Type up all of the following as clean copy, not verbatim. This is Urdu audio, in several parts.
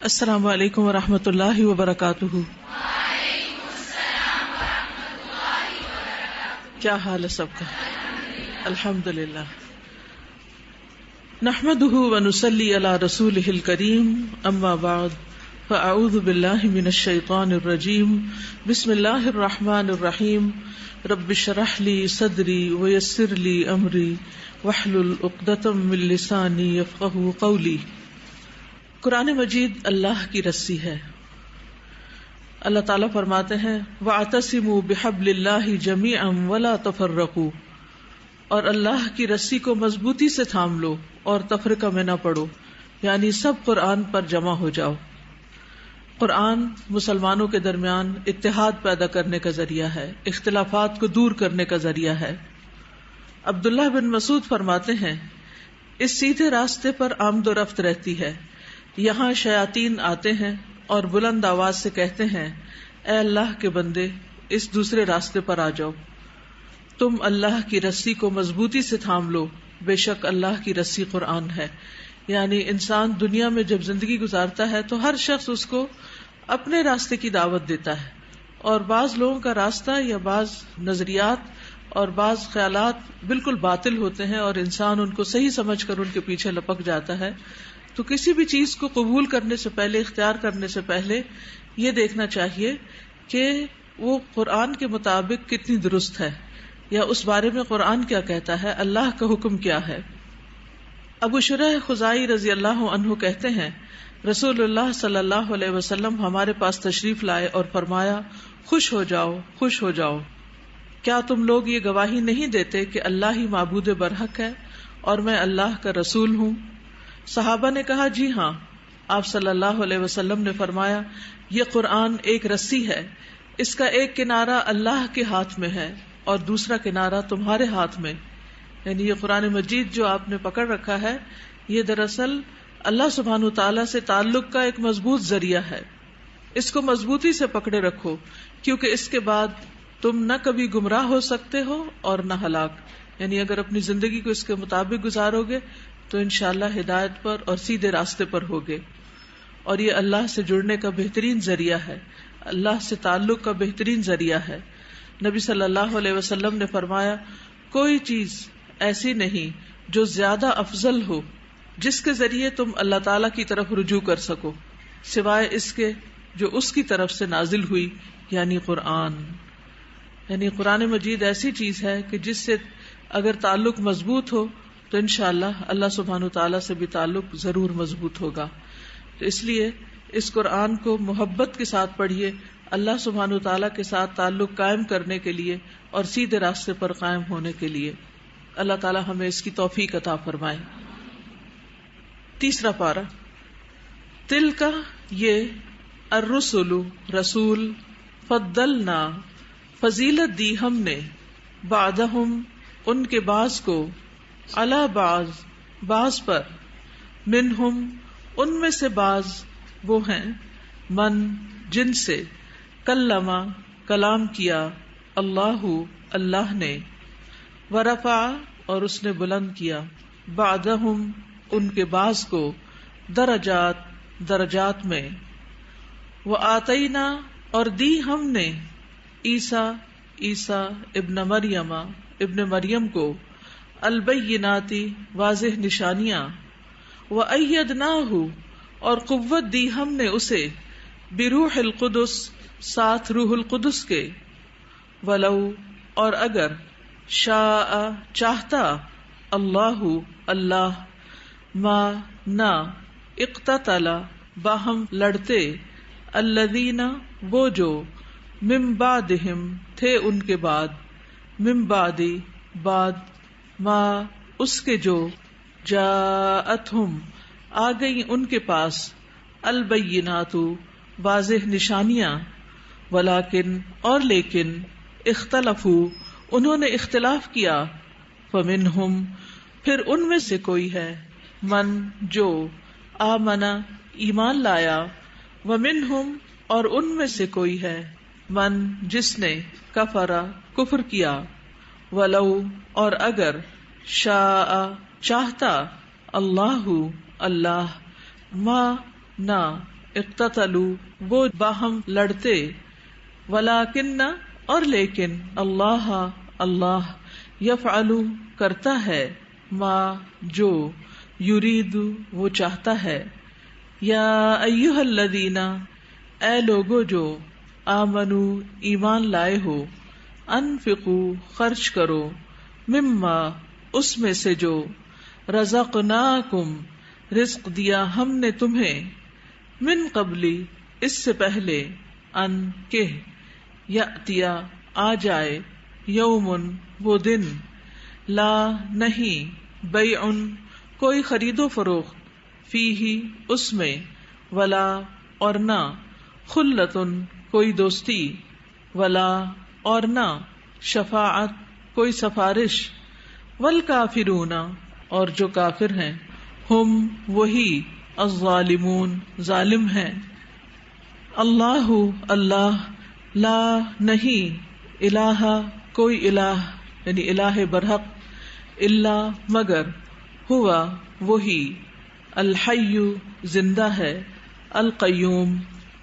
السلام علیکم ورحمۃ اللہ وبرکاتہ۔ کیا حال ہے سب کا؟ الحمدللہ۔ نحمده ونصلی علی رسولہ الکریم، اما بعد فاعوذ باللہ من الشیطان الرجیم، بسم اللہ الرحمن الرحیم، رب اشرح لی صدری ویسر لی امری واحلل عقدۃ من لسانی یفقہوا قولی۔ قرآن مجید اللہ کی رسی ہے۔ اللہ تعالیٰ فرماتے ہیں وَاعْتَصِمُوا بِحَبْلِ اللَّهِ جَمِيعًا وَلَا تَفَرَّقُوا، اور اللہ کی رسی کو مضبوطی سے تھام لو اور تفرقہ میں نہ پڑو، یعنی سب قرآن پر جمع ہو جاؤ۔ قرآن مسلمانوں کے درمیان اتحاد پیدا کرنے کا ذریعہ ہے، اختلافات کو دور کرنے کا ذریعہ ہے۔ عبداللہ بن مسعود فرماتے ہیں اس سیدھے راستے پر آمد و رفت رہتی ہے، یہاں شیاطین آتے ہیں اور بلند آواز سے کہتے ہیں اے اللہ کے بندے، اس دوسرے راستے پر آ جاؤ، تم اللہ کی رسی کو مضبوطی سے تھام لو، بے شک اللہ کی رسی قرآن ہے۔ یعنی انسان دنیا میں جب زندگی گزارتا ہے تو ہر شخص اس کو اپنے راستے کی دعوت دیتا ہے، اور بعض لوگوں کا راستہ یا بعض نظریات اور بعض خیالات بالکل باطل ہوتے ہیں اور انسان ان کو صحیح سمجھ کر ان کے پیچھے لپک جاتا ہے۔ تو کسی بھی چیز کو قبول کرنے سے پہلے، اختیار کرنے سے پہلے یہ دیکھنا چاہیے کہ وہ قرآن کے مطابق کتنی درست ہے، یا اس بارے میں قرآن کیا کہتا ہے، اللہ کا حکم کیا ہے۔ ابو شریح خزائی رضی اللہ عنہ کہتے ہیں رسول اللہ صلی اللہ علیہ وسلم ہمارے پاس تشریف لائے اور فرمایا خوش ہو جاؤ، خوش ہو جاؤ، کیا تم لوگ یہ گواہی نہیں دیتے کہ اللہ ہی معبود برحق ہے اور میں اللہ کا رسول ہوں؟ صحابہ نے کہا جی ہاں۔ آپ صلی اللہ علیہ وسلم نے فرمایا یہ قرآن ایک رسی ہے، اس کا ایک کنارہ اللہ کے ہاتھ میں ہے اور دوسرا کنارہ تمہارے ہاتھ میں۔ یعنی یہ قرآن مجید جو آپ نے پکڑ رکھا ہے، یہ دراصل اللہ سبحانہ تعالیٰ سے تعلق کا ایک مضبوط ذریعہ ہے۔ اس کو مضبوطی سے پکڑے رکھو، کیونکہ اس کے بعد تم نہ کبھی گمراہ ہو سکتے ہو اور نہ ہلاک۔ یعنی اگر اپنی زندگی کو اس کے مطابق گزارو گے تو انشاءاللہ ہدایت پر اور سیدھے راستے پر ہوگے، اور یہ اللہ سے جڑنے کا بہترین ذریعہ ہے، اللہ سے تعلق کا بہترین ذریعہ ہے۔ نبی صلی اللہ علیہ وسلم نے فرمایا کوئی چیز ایسی نہیں جو زیادہ افضل ہو جس کے ذریعے تم اللہ تعالی کی طرف رجوع کر سکو، سوائے اس کے جو اس کی طرف سے نازل ہوئی، یعنی قرآن۔ یعنی قرآن مجید ایسی چیز ہے کہ جس سے اگر تعلق مضبوط ہو تو انشاءاللہ اللہ سبحانہ تعالیٰ سے بھی تعلق ضرور مضبوط ہوگا۔ تو اس لیے اس قرآن کو محبت کے ساتھ پڑھیے، اللہ سبحانہ تعالیٰ کے ساتھ تعلق قائم کرنے کے لیے اور سیدھے راستے پر قائم ہونے کے لیے۔ اللہ تعالیٰ ہمیں اس کی توفیق عطا فرمائے۔ تیسرا پارہ، تلک یہ الرسل رسول، فضلنا فضیلت دی ہم نے، بعدہم ان کے بعض کو، علی بعض پر، منہم ان میں سے بعض وہ ہیں، من جن سے، کلم کلام کیا، اللہ نے، ورفع اور اس نے بلند کیا، بعدہم ان کے بعض کو، درجات میں، وآتینا اور دی ہم نے، عیسیٰ ابن مریم کو، البینات واضح نشانیاں، وأیدناہ اور قوت دی ہم نے اسے، بروح القدس ساتھ روح القدس کے، ولو اور اگر، شاء چاہتا، اللہ ما نہ، اقتتل باہم لڑتے، الذین وہ جو، من بعدہم تھے ان کے بعد، من بعد ما اس کے جو، جاءتہم آ گئی ان کے پاس، البینات واضح نشانیاں، ولیکن اور لیکن، اختلفوا انہوں نے اختلاف کیا، فمنہم پھر ان میں سے کوئی ہے، من جو، آمن ایمان لایا، ومنہم اور ان میں سے کوئی ہے، من جس نے، کفر کفر کیا، ولو اور اگر، شاء چاہتا، اللہ ما نہ، اقتتلوا وہ باہم لڑتے، ولیکن اور لیکن اللہ اللہ یفعل کرتا ہے، ما جو یرید وہ چاہتا ہے۔ یا ایھا الذین اے لوگو جو آمنو ایمان لائے ہو، انفقوا خرچ کرو، مما اس میں سے جو رزقناکم رزق دیا ہم نے تمہیں، من قبلی اس سے پہلے، ان کہ یاتیا آ جائے، یومن وہ دن، لا نہیں، بیع کوئی خرید و فروخت، فیہ اس میں، ولا اور نہ، خلتن کوئی دوستی، ولا اور نہ، شفاعت کوئی سفارش، والکافرون اور جو کافر ہیں، ہم وہی، الظالمون ظالم ہیں۔ اللہ اللہ، لا نہیں، الہ کوئی الہ یعنی الہ برحق، الا مگر، ہوا وہی، الحی زندہ ہے، القیوم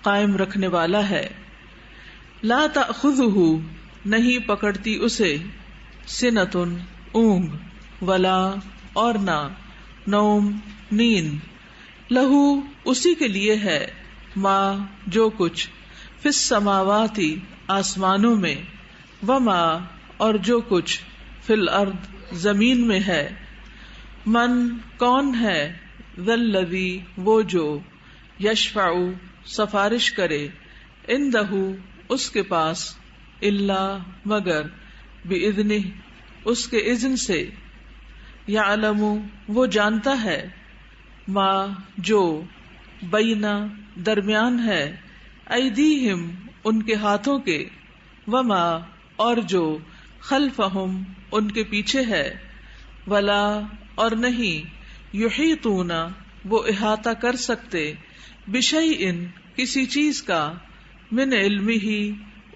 قائم رکھنے والا ہے، لا تأخذہ نہیں پکڑتی اسے، سنتن اونگ، ولا اور نہ، نوم نیند، لہو اسی کے لیے ہے، ما جو کچھ، فی السماوات آسمانوں میں، وما اور جو کچھ، فی الارض زمین میں ہے، من کون ہے، ذا الذی وہ جو، یشفع سفارش کرے، عندہ اس کے پاس، الا مگر، باذنہ اس کے اذن سے، یعلم وہ جانتا ہے، ما جو، بینا درمیان ہے، ایدیہم ان کے ہاتھوں کے، وما اور جو، خلفہم ان کے پیچھے ہے، ولا اور نہیں، یحیطون وہ احاطہ کر سکتے، بشیء کسی چیز کا، من علمہ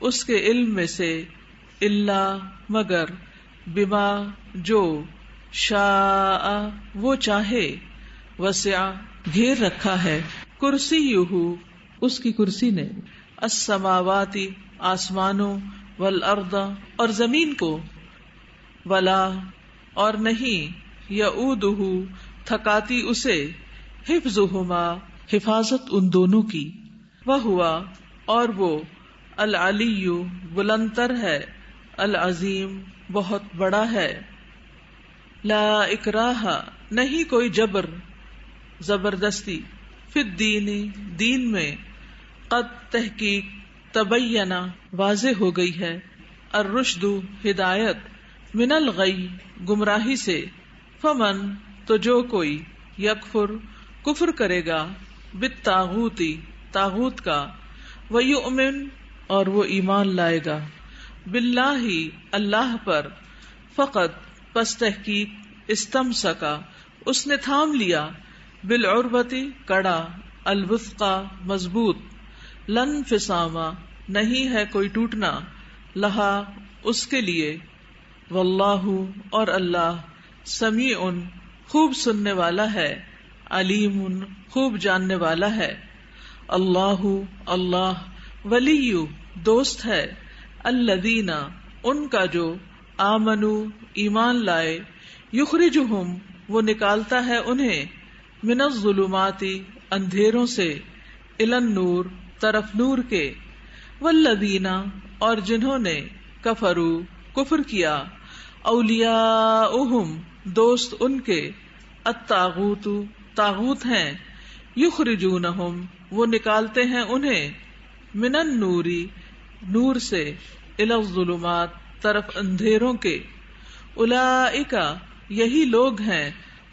اس کے علم میں سے، الا مگر، بما جو، شاء وہ چاہے، وسع گھیر رکھا ہے، کرسیہ اس کی کرسی نے، السماوات آسمانوں، والارض اور زمین کو، ولا اور نہیں، یعودہ تھکاتی اسے، حفظہما حفاظت ان دونوں کی، وہوا اور وہ، العلی بلندتر ہے، العظیم بہت بڑا ہے۔ لا اکراہ نہیں کوئی جبر زبردستی، فی الدین دین میں، قد تحقیق، تبینہ واضح ہو گئی ہے، الرشد ہدایت، من الغی گمراہی سے، فمن تو جو کوئی، یکفر کفر کرے گا، بالطاغوت طاغوت کا، ویؤمن اور وہ ایمان لائے گا، باللہ اللہ پر، فقط پس تحقیق، استمسکا اس نے تھام لیا، بالعربت کڑا، الوثقی مضبوط، لن انفصام نہیں ہے کوئی ٹوٹنا، لہا اس کے لیے، واللہ اور اللہ، سمیع خوب سننے والا ہے، علیم خوب جاننے والا ہے۔ اللہ اللہ، ولی دوست ہے، الذین ان کا جو، آمنو ایمان لائے، یخرجہم وہ نکالتا ہے انہیں، من الظلمات اندھیروں سے، الی النور طرف نور کے، والذین اور جنہوں نے، کفروا کفر کیا، اولیاؤہم دوست ان کے، الطاغوت طاغوت ہیں، یخرجونہم وہ نکالتے ہیں انہیں، من النور نور سے، الی الظلمات طرف اندھیروں کے، اولئک یہی لوگ ہیں،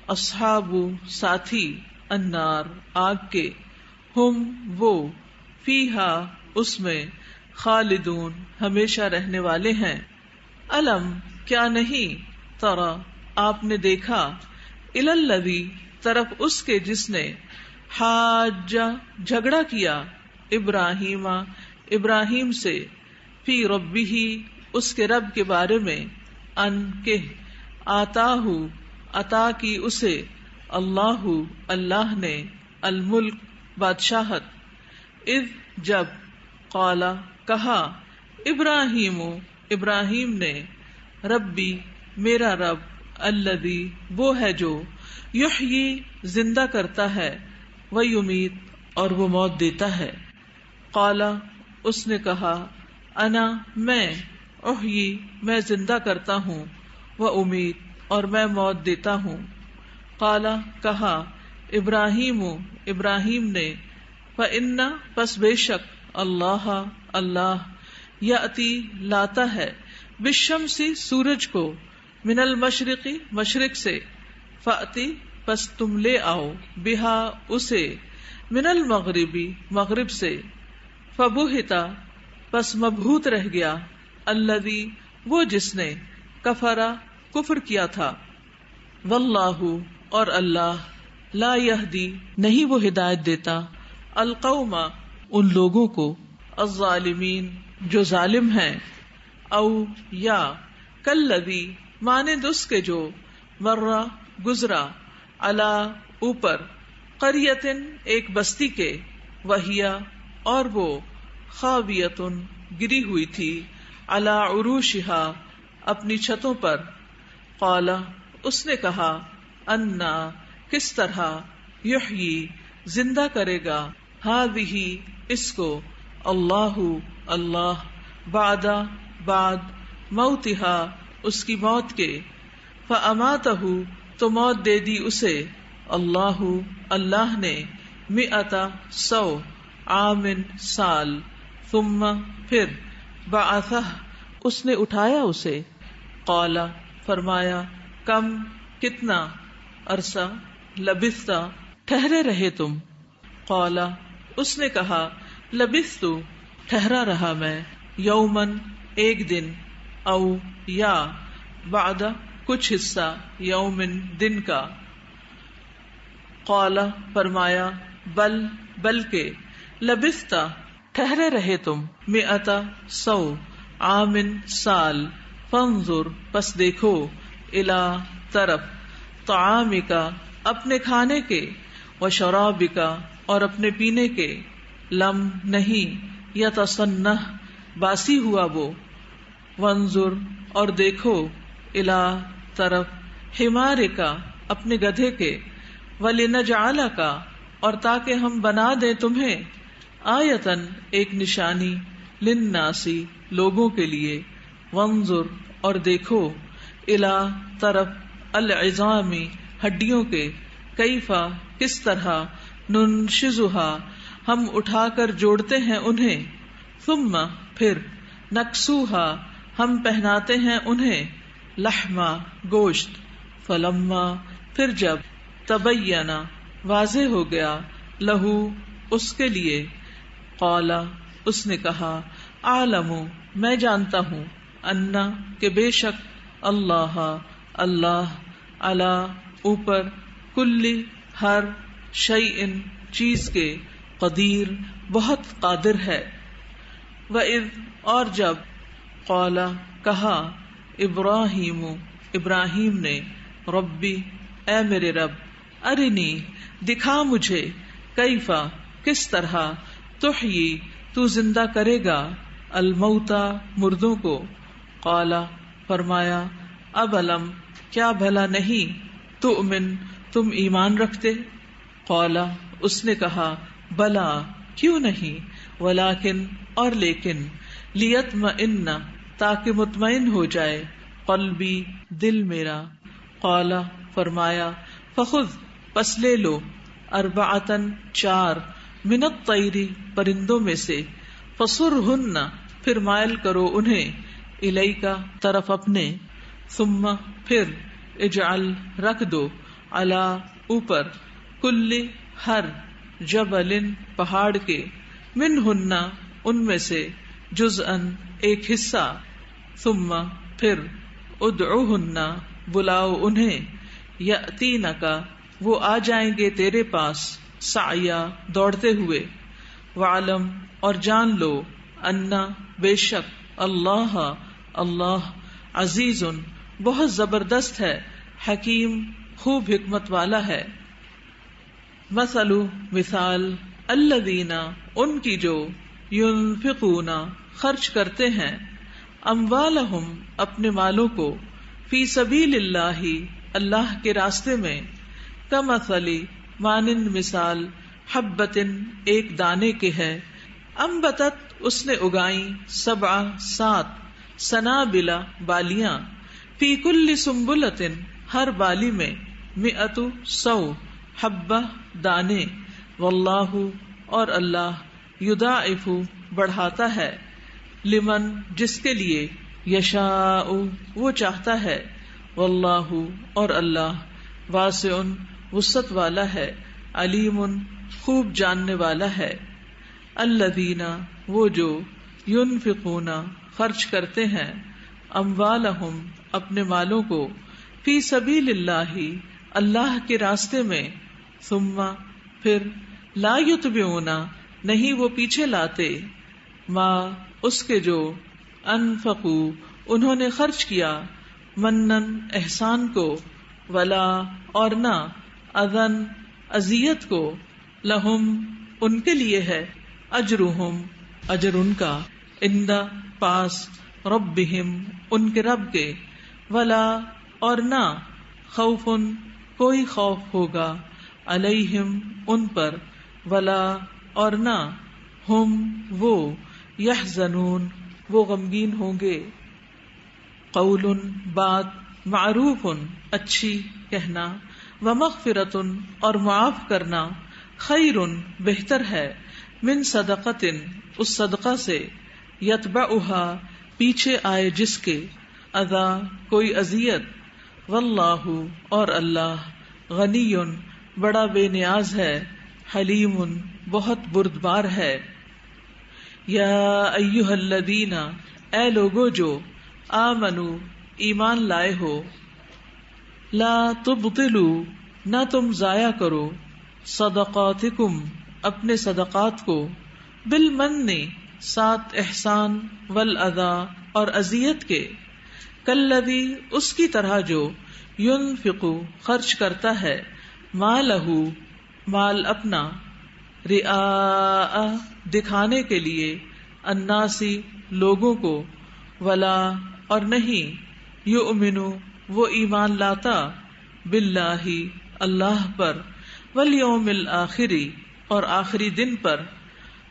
اصحاب ساتھی، النار آگ کے، ہم وہ، فیہا اس میں، خالدون ہمیشہ رہنے والے ہیں۔ الم کیا نہیں، ترى آپ نے دیکھا، الی الذی طرف اس کے جس نے، حاج جھگڑا کیا، ابراہیم ابراہیم سے، فی ربہ اس کے رب کے بارے میں، ان کہ، آتاہ عطا کی اسے، اللہ اللہ نے، الملک بادشاہت، اذ جب، قال کہا، ابراہیم ابراہیم نے، ربی میرا رب، الذی وہ ہے جو، یحیی زندہ کرتا ہے، ویمیت اور وہ موت دیتا ہے. قال اس نے کہا، انا میں، احیی میں زندہ کرتا ہوں، وامیت اور میں موت دیتا ہوں. قال کہا، ابراہیم ابراہیم نے، فإن پس بے شک، اللہ اللہ، یأتی لاتا ہے، بالشمس سورج کو، من المشرقی مشرق سے، فأتی پس تم لے آؤ، بہا اسے، من المغربی مغرب سے، فبہتا پس مبہوت رہ گیا، الذی وہ جس نے، کفرا کفر کیا تھا، واللہ اور اللہ، لا یہدی نہیں وہ ہدایت دیتا، القوم ان لوگوں کو، الظالمین جو ظالم ہیں، او یا کالذی مانند اس کے جو، مرہ گزرا، علی اوپر، قریۃ ایک بستی کے، وہیا اور وہ، خاویۃ گری ہوئی تھی، علی عروشہا اپنی چھتوں پر. قال اس نے کہا، انا کس طرح، یحیی زندہ کرے گا، ہذہ اس کو، اللہ اللہ، بعد موتہا اس کی موت کے، فاماتہ تو موت دے دی اسے، اللہ اللہ نے، مئۃ 100 عام سال، ثم پھر، بعثہ اس نے اٹھایا اسے. قال فرمایا، کم کتنا، عرصہ، لبثت ٹھہرے رہے تم. قال اس نے کہا، لبثت ٹھہرا رہا میں، یومن ایک دن، او یا بعد کچھ حصہ، یومن دن کا. قال فرمایا، بلکہ، لبثت ٹھہرے رہے تم، 100 عام سال، فانظر پس دیکھو، الی طرف، طعامک اپنے کھانے کے، وشرابک اور اپنے پینے کے، لم نہیں، یتصنع باسی ہوا وہ، وانظر اور دیکھو، الی طرف، حمارک اپنے گدھے کے، ولنجعلک اور تاکہ ہم بنا دیں تمہیں، آیتن ایک نشانی، للناسی لوگوں کے لیے، وانظر اور دیکھو، الی طرف، العظام ہڈیوں کے، کیفا کس طرح، ننشزھا ہم اٹھا کر جوڑتے ہیں انہیں، ثم پھر، نکسوہا ہم پہناتے ہیں انہیں، لحما گوشت، فلما پھر جب، تبینہ واضح ہو گیا، لہو اس کے لیے، قال اس نے کہا، اعلم میں جانتا ہوں، انا کہ بے شک، اللہ اللہ، علی اوپر، کل ہر، شیء چیز کے، قدیر بہت قادر ہے. وَإِذْ اور جب، قال کہا، ابراہیم ابراہیم نے، ربی اے میرے رب، ارنی دکھا مجھے، کیفا کس طرح، تحیی تو زندہ کرے گا، الموتى مردوں کو. قال فرمایا، ابلم کیا بھلا نہیں، تؤمن تم ایمان رکھتے. قال اس نے کہا، بلا کیوں نہیں، ولیکن اور لیکن، لیطمئن تاکہ مطمئن ہو جائے، قلبی دل میرا. قال فرمایا، فخذ پس لے لو، اربعۃ 4، من الطیر پرندوں میں سے، فصرہن پھر مائل کرو انہیں، الیک طرف اپنے، ثم پھر، اجعل رکھ دو، علی اوپر، کل ہر، جبل پہاڑ کے، منہن ان میں سے، جزءاً ایک حصہ، ثم پھر، ادعوہن بلاؤ انہیں، یأتینک وہ آ جائیں گے تیرے پاس، سعیا دوڑتے ہوئے. وعلم اور جان لو، انا بے شک، اللہ اللہ، عزیز بہت زبردست ہے، حکیم خوب حکمت والا ہے. مثل مثال، الذین ان کی جو ينفقون خرچ کرتے ہیں اموالہم اپنے مالوں کو فی سبیل اللہ اللہ کے راستے میں کمثل مانند مثال حبۃ ایک دانے کے ہے انبتت اس نے اگائیں 7 سنابل بالیاں فی کل سنبلۃ ہر بالی میں 100 حبہ دانے واللہ اور اللہ یضاعف بڑھاتا ہے لمن جس کے لیے یشاء وہ چاہتا ہے واللہ اور اللہ واسع وسعت والا ہے علیم خوب جاننے والا ہے الذین وہ جو ينفقون خرچ کرتے ہیں اموالہم اپنے مالوں کو فی سبیل اللہ اللہ کے راستے میں ثم پھر لا یتبعون نہیں وہ پیچھے لاتے ما اس کے جو انفقوا انہوں نے خرچ کیا منن احسان کو ولا اور نہ اذن اذیت کو لہم ان کے لیے ہے اجرہم اجر ان کا عند پاس ربہم ان کے رب کے ولا اور نہ خوف کوئی خوف ہوگا علیہم ان پر ولا اور نہ ہم وہ یحزنون وہ غمگین ہوں گے قول بات معروف اچھی کہنا ومغفرۃ اور معاف کرنا خیر بہتر ہے من صدقۃ اس صدقہ سے یتبعها پیچھے آئے جس کے اذا کوئی اذیت واللہ اور اللہ غنی بڑا بے نیاز ہے حلیم بہت بردبار ہے یا ایھا الذین اے لوگو جو آمنو ایمان لائے ہو لا تبطلوا نہ تم ضائع کرو صدقاتکم اپنے صدقات کو بالمن ساتھ احسان والاذی اور اذیت کے کالذی اس کی طرح جو ينفق خرچ کرتا ہے مالہ مال اپنا رعاء دکھانے کے لیے الناسی لوگوں کو ولا اور نہیں یؤمن وہ ایمان لاتا باللہ اللہ پر والیوم الآخر اور آخری دن پر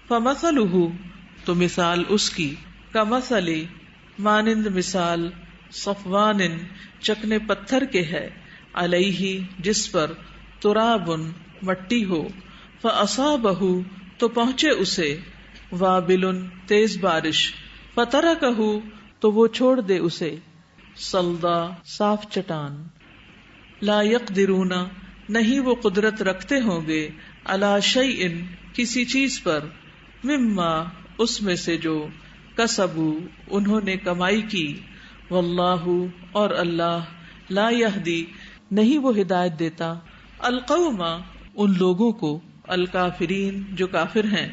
فمثلہ تو مثال اس کی کمثل مانند مثال صفوان چکنے پتھر کے ہے علیہ جس پر تراب مٹی ہو فاصابہ تو پہنچے اسے وابل تیز بارش فترکہ تو وہ چھوڑ دے اسے صلدا صاف چٹان لا یقدرون نہیں وہ قدرت رکھتے ہوں گے علی شیء کسی چیز پر مما اس میں سے جو کسبوا انہوں نے کمائی کی واللہ اور اللہ لا یہدی نہیں وہ ہدایت دیتا القوم ان لوگوں کو الکافرین جو کافر ہیں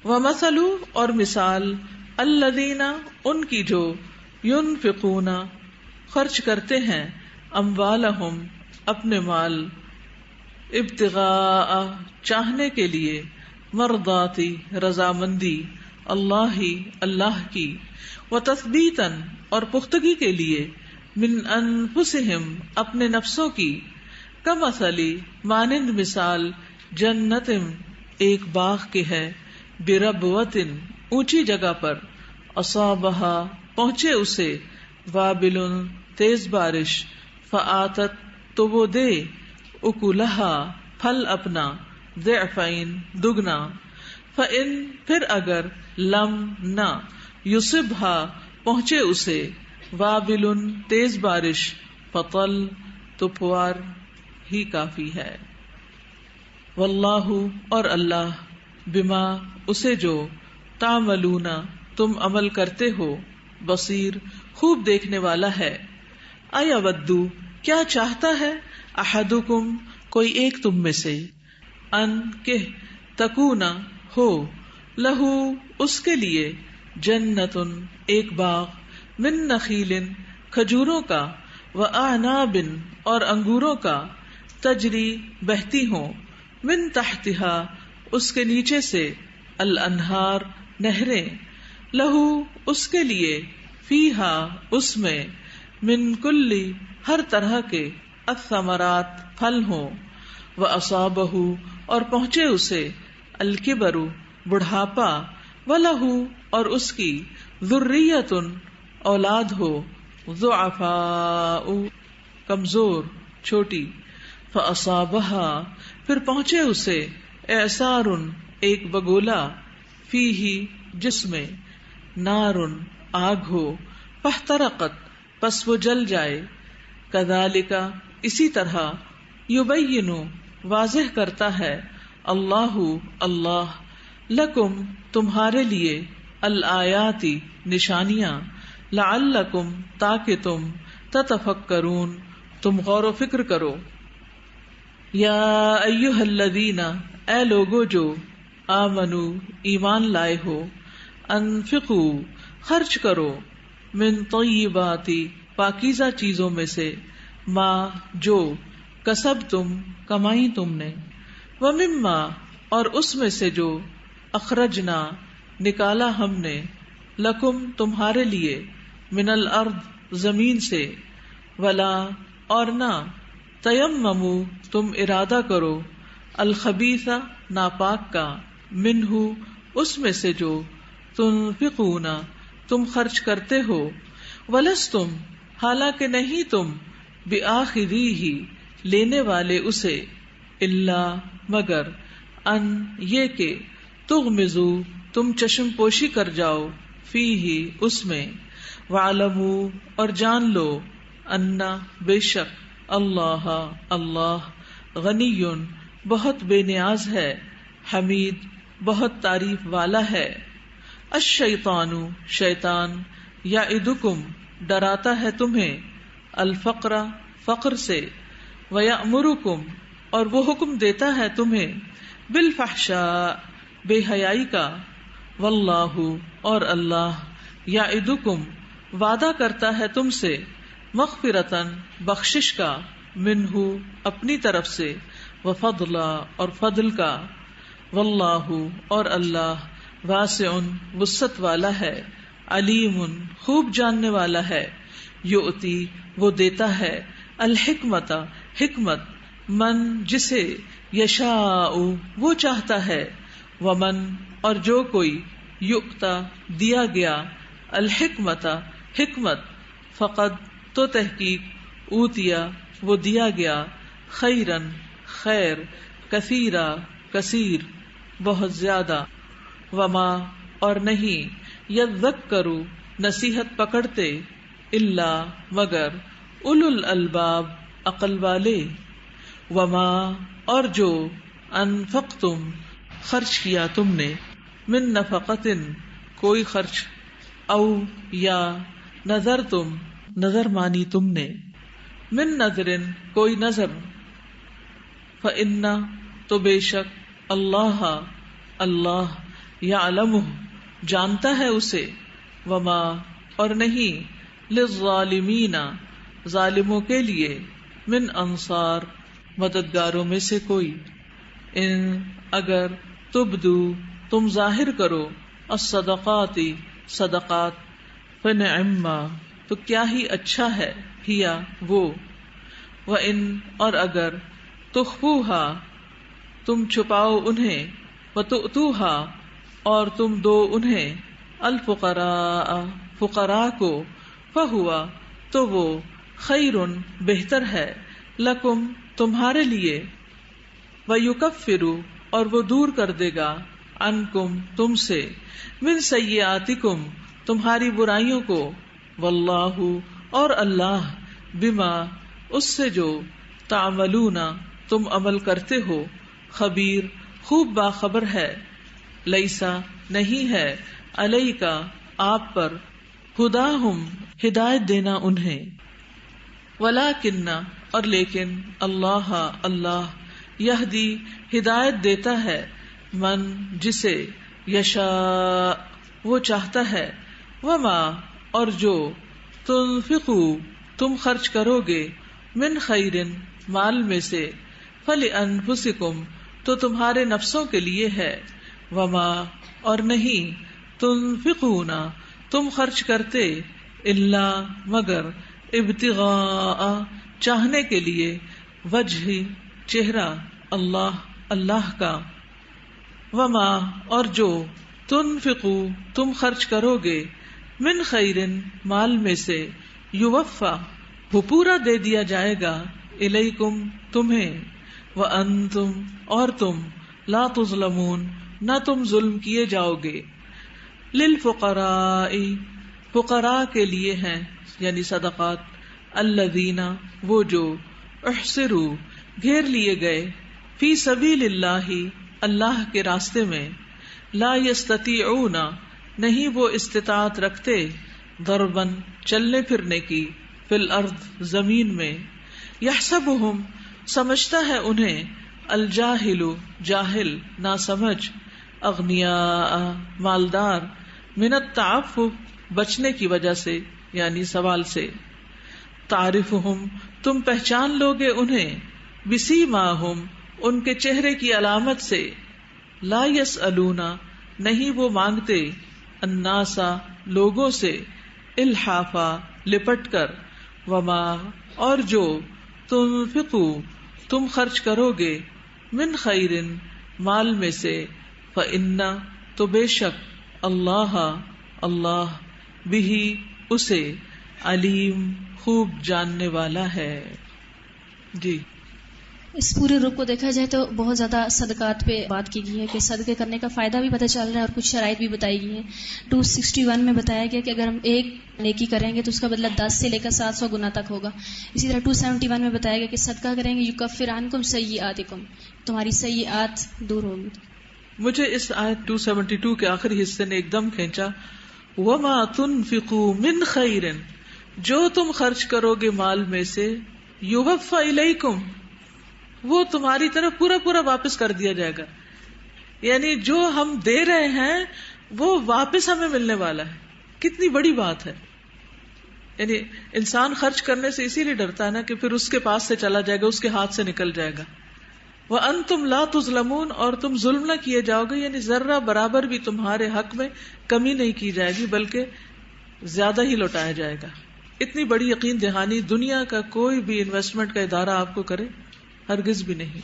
ومثل اور مثال الذین ان کی جو ينفقون خرچ کرتے ہیں اموالہم اپنے مال ابتغاء چاہنے کے لیے مرضاتی رضامندی اللہ کی وتثبیتا اور پختگی کے لیے من انفسہم اپنے نفسوں کی کمثل مانند مثال جنت ایک باغ کے ہے بربوۃ اونچی جگہ پر اصابہا پہنچے اسے وابل تیز بارش فآتت تو وہ دے اکلہا پھل اپنا ضعفین دگنا فإن پھر اگر لم نہ یصبھا پہنچے اسے وابل تیز بارش فطل تو پوار ہی کافی ہے واللہ اور اللہ بما اسے جو تعملون تم عمل کرتے ہو بصیر خوب دیکھنے والا ہے ایودو کیا چاہتا ہے احدکم کوئی ایک تم میں سے ان کہ تکونا ہو لہو اس کے لیے جنت ایک باغ من نخیل کھجوروں کا واعناب اور انگوروں کا تجری بہتی ہوں من تحتہا اس کے نیچے سے الانہار نہریں، لہو اس کے لیے، فیہا اس میں، من کلی ہر طرح کے، الثمرات پھل ہوں، واصابہ اور پہنچے اسے، الکبر بڑھاپا، ولہ اور اس کی، ذریۃ اولاد ہو، ضعفاء کمزور چھوٹی، فاصابہا پھر پہنچے اسے، اعصار ایک بگولا، فیہ جس میں، نار آگ ہو، فاحترقت پس وہ جل جائے، کذالک اسی طرح، یبین واضح کرتا ہے، اللہ اللہ، لکم تمہارے لیے، الآیات نشانیاں، لعلکم تاکہ تم، تتفکرون تم غور و فکر کرو۔ یا ایہا الذین اے لوگو جو، آمنو ایمان لائے ہو، انفقو خرچ کرو، من طیبات پاکیزہ چیزوں میں سے، ما جو، کسبتم کمائی تم نے، ومما اور اس میں سے جو، اخرجنا نکالا ہم نے، لکم تمہارے لیے، من الارض زمین سے، ولا اور نہ، تیممو تم ارادہ کرو، الخبیث ناپاک کا، منہ اس میں سے جو، تنفقون تم خرچ کرتے ہو، ولستم حالانکہ نہیں تم، بآخذیہ لینے والے اسے، الا مگر، ان یہ کہ، تغمزو تم چشم پوشی کر جاؤ، فیہ اس میں، وعلموا اور جان لو، انا بے شک، اللہ اللہ، غنی بہت بے نیاز ہے، حمید بہت تعریف والا ہے، الشیطان شیطان، یعدکم ڈراتا ہے تمہیں، الفقر فقر سے، ویأمرکم اور وہ حکم دیتا ہے تمہیں، بالفحشاء بے حیائی کا، واللہ اور اللہ، یعدکم وعدہ کرتا ہے تم سے، مغفرتاً بخشش کا، منہ اپنی طرف سے، وفضلا اور فضل کا، واللہ اور اللہ، واسع وسعت والا ہے، علیم خوب جاننے والا ہے، یؤتی وہ دیتا ہے، الحکمت حکمت، من جسے، یشاء وہ چاہتا ہے، ومن اور جو کوئی، یؤتا دیا گیا، الحکمت حکمت، فقد تو تحقیق، اوتیا وہ دیا گیا، خیرن خیر، کثیرا کثیر بہت زیادہ، وما اور نہیں، یذکر نصیحت پکڑتے، الا مگر، اولو الالباب عقل والے، وما اور جو، انفقتم خرچ کیا تم نے، من نفقت کوئی خرچ، او یا نظر تم نظر مانی تم نے، من نظر کوئی نظر، فإن تو بے شک، اللہ اللہ، یعلمہ جانتا ہے اسے، وما اور نہیں، للظالمین ظالموں کے لیے، من انصار مددگاروں میں سے کوئی، ان اگر، تبدو تم ظاہر کرو، الصدقات صدقات، فنعما تو کیا ہی اچھا ہے، ہیا وہ، وان اور اگر، تخفوہا تم چھپاؤ انہیں، وتؤتوہا اور تم دو انہیں، الفقراء فقراء کو، فہوا تو وہ، خیر بہتر ہے، لکم تمہارے لیے، ویکفر اور وہ دور کر دے گا، عنکم تم سے، من سیئاتکم تمہاری برائیوں کو، واللہ اور اللہ، بما اس سے جو، تعملون تم عمل کرتے ہو، خبیر خوب باخبر ہے، لیسا نہیں ہے، علیکا آپ پر، ہداہم ہدایت دینا انہیں، ولیکن اور لیکن، اللہ اللہ، یہدی ہدایت دیتا ہے، من جسے، یشاء وہ چاہتا ہے، وما اور جو، تنفقو تم خرچ کرو گے، من خیر مال میں سے، فلانفسکم تو تمہارے نفسوں کے لیے ہے، وما اور نہیں، تنفقون تم خرچ کرتے، الا مگر، ابتغاء چاہنے کے لیے، وجہ چہرہ، اللہ کا، وما اور جو، تنفقو تم خرچ کرو گے، من خیرن مال میں سے، یوفا وہ پورا دے دیا جائے گا، الیکم تمہیں، وانتم اور تم، لا تظلمون نہ تم ظلم کیے جاؤ گے، للفقراء فقراء کے لیے ہیں یعنی صدقات، الذین وہ جو، احصروا گھیر لیے گئے، فی سبیل اللہ اللہ کے راستے میں، لا یستطیعون نہیں وہ استطاعت رکھتے، ضربن چلنے پھرنے کی، فی الارض زمین میں، یحسبہم سمجھتا ہے انہیں، الجاہل جاہل ناسمجھ، اغنیاء مالدار، من التعفف بچنے کی وجہ سے یعنی سوال سے، تعرفہم تم پہچان لوگے انہیں، بسیماہم ان کے چہرے کی علامت سے، لا یسألون نہیں وہ مانگتے، الناسا لوگوں سے، الحافا لپٹ کر، وما اور جو، تنفقو تم خرچ کرو گے، من خیرن مال میں سے، فإن تو بے شک، اللہ بہ اسے، علیم خوب جاننے والا ہے۔ جی اس پورے رخ کو دیکھا جائے تو بہت زیادہ صدقات پہ بات کی گئی ہے کہ صدقے کرنے کا فائدہ بھی پتہ چل رہا ہے اور کچھ شرائط بھی بتائی گئی ہیں۔ 261 میں بتایا گیا کہ اگر ہم ایک نیکی کریں گے تو اس کا بدلہ 10 سے لے کر 700 گنا تک ہوگا۔ اسی طرح 271 میں بتایا گیا کہ صدقہ کریں گے، یکفر عنکم سیئاتکم تمہاری سیئات دور ہوگی۔ مجھے اس آیت 272 کے آخری حصے نے ایک دم کھینچا، وما تنفقوا من خیر جو تم خرچ کرو گے مال میں سے، یوفا الیکم وہ تمہاری طرف پورا پورا واپس کر دیا جائے گا، یعنی جو ہم دے رہے ہیں وہ واپس ہمیں ملنے والا ہے۔ کتنی بڑی بات ہے، یعنی انسان خرچ کرنے سے اسی لیے ڈرتا ہے نا کہ پھر اس کے پاس سے چلا جائے گا، اس کے ہاتھ سے نکل جائے گا۔ وَأَنْتُمْ لَا تُظْلَمُونَ اور تم ظلم نہ کیے جاؤ گے، یعنی ذرہ برابر بھی تمہارے حق میں کمی نہیں کی جائے گی بلکہ زیادہ ہی لوٹایا جائے گا۔ اتنی بڑی یقین دہانی دنیا کا کوئی بھی انویسٹمنٹ کا ادارہ آپ کو کرے ہرگز بھی نہیں۔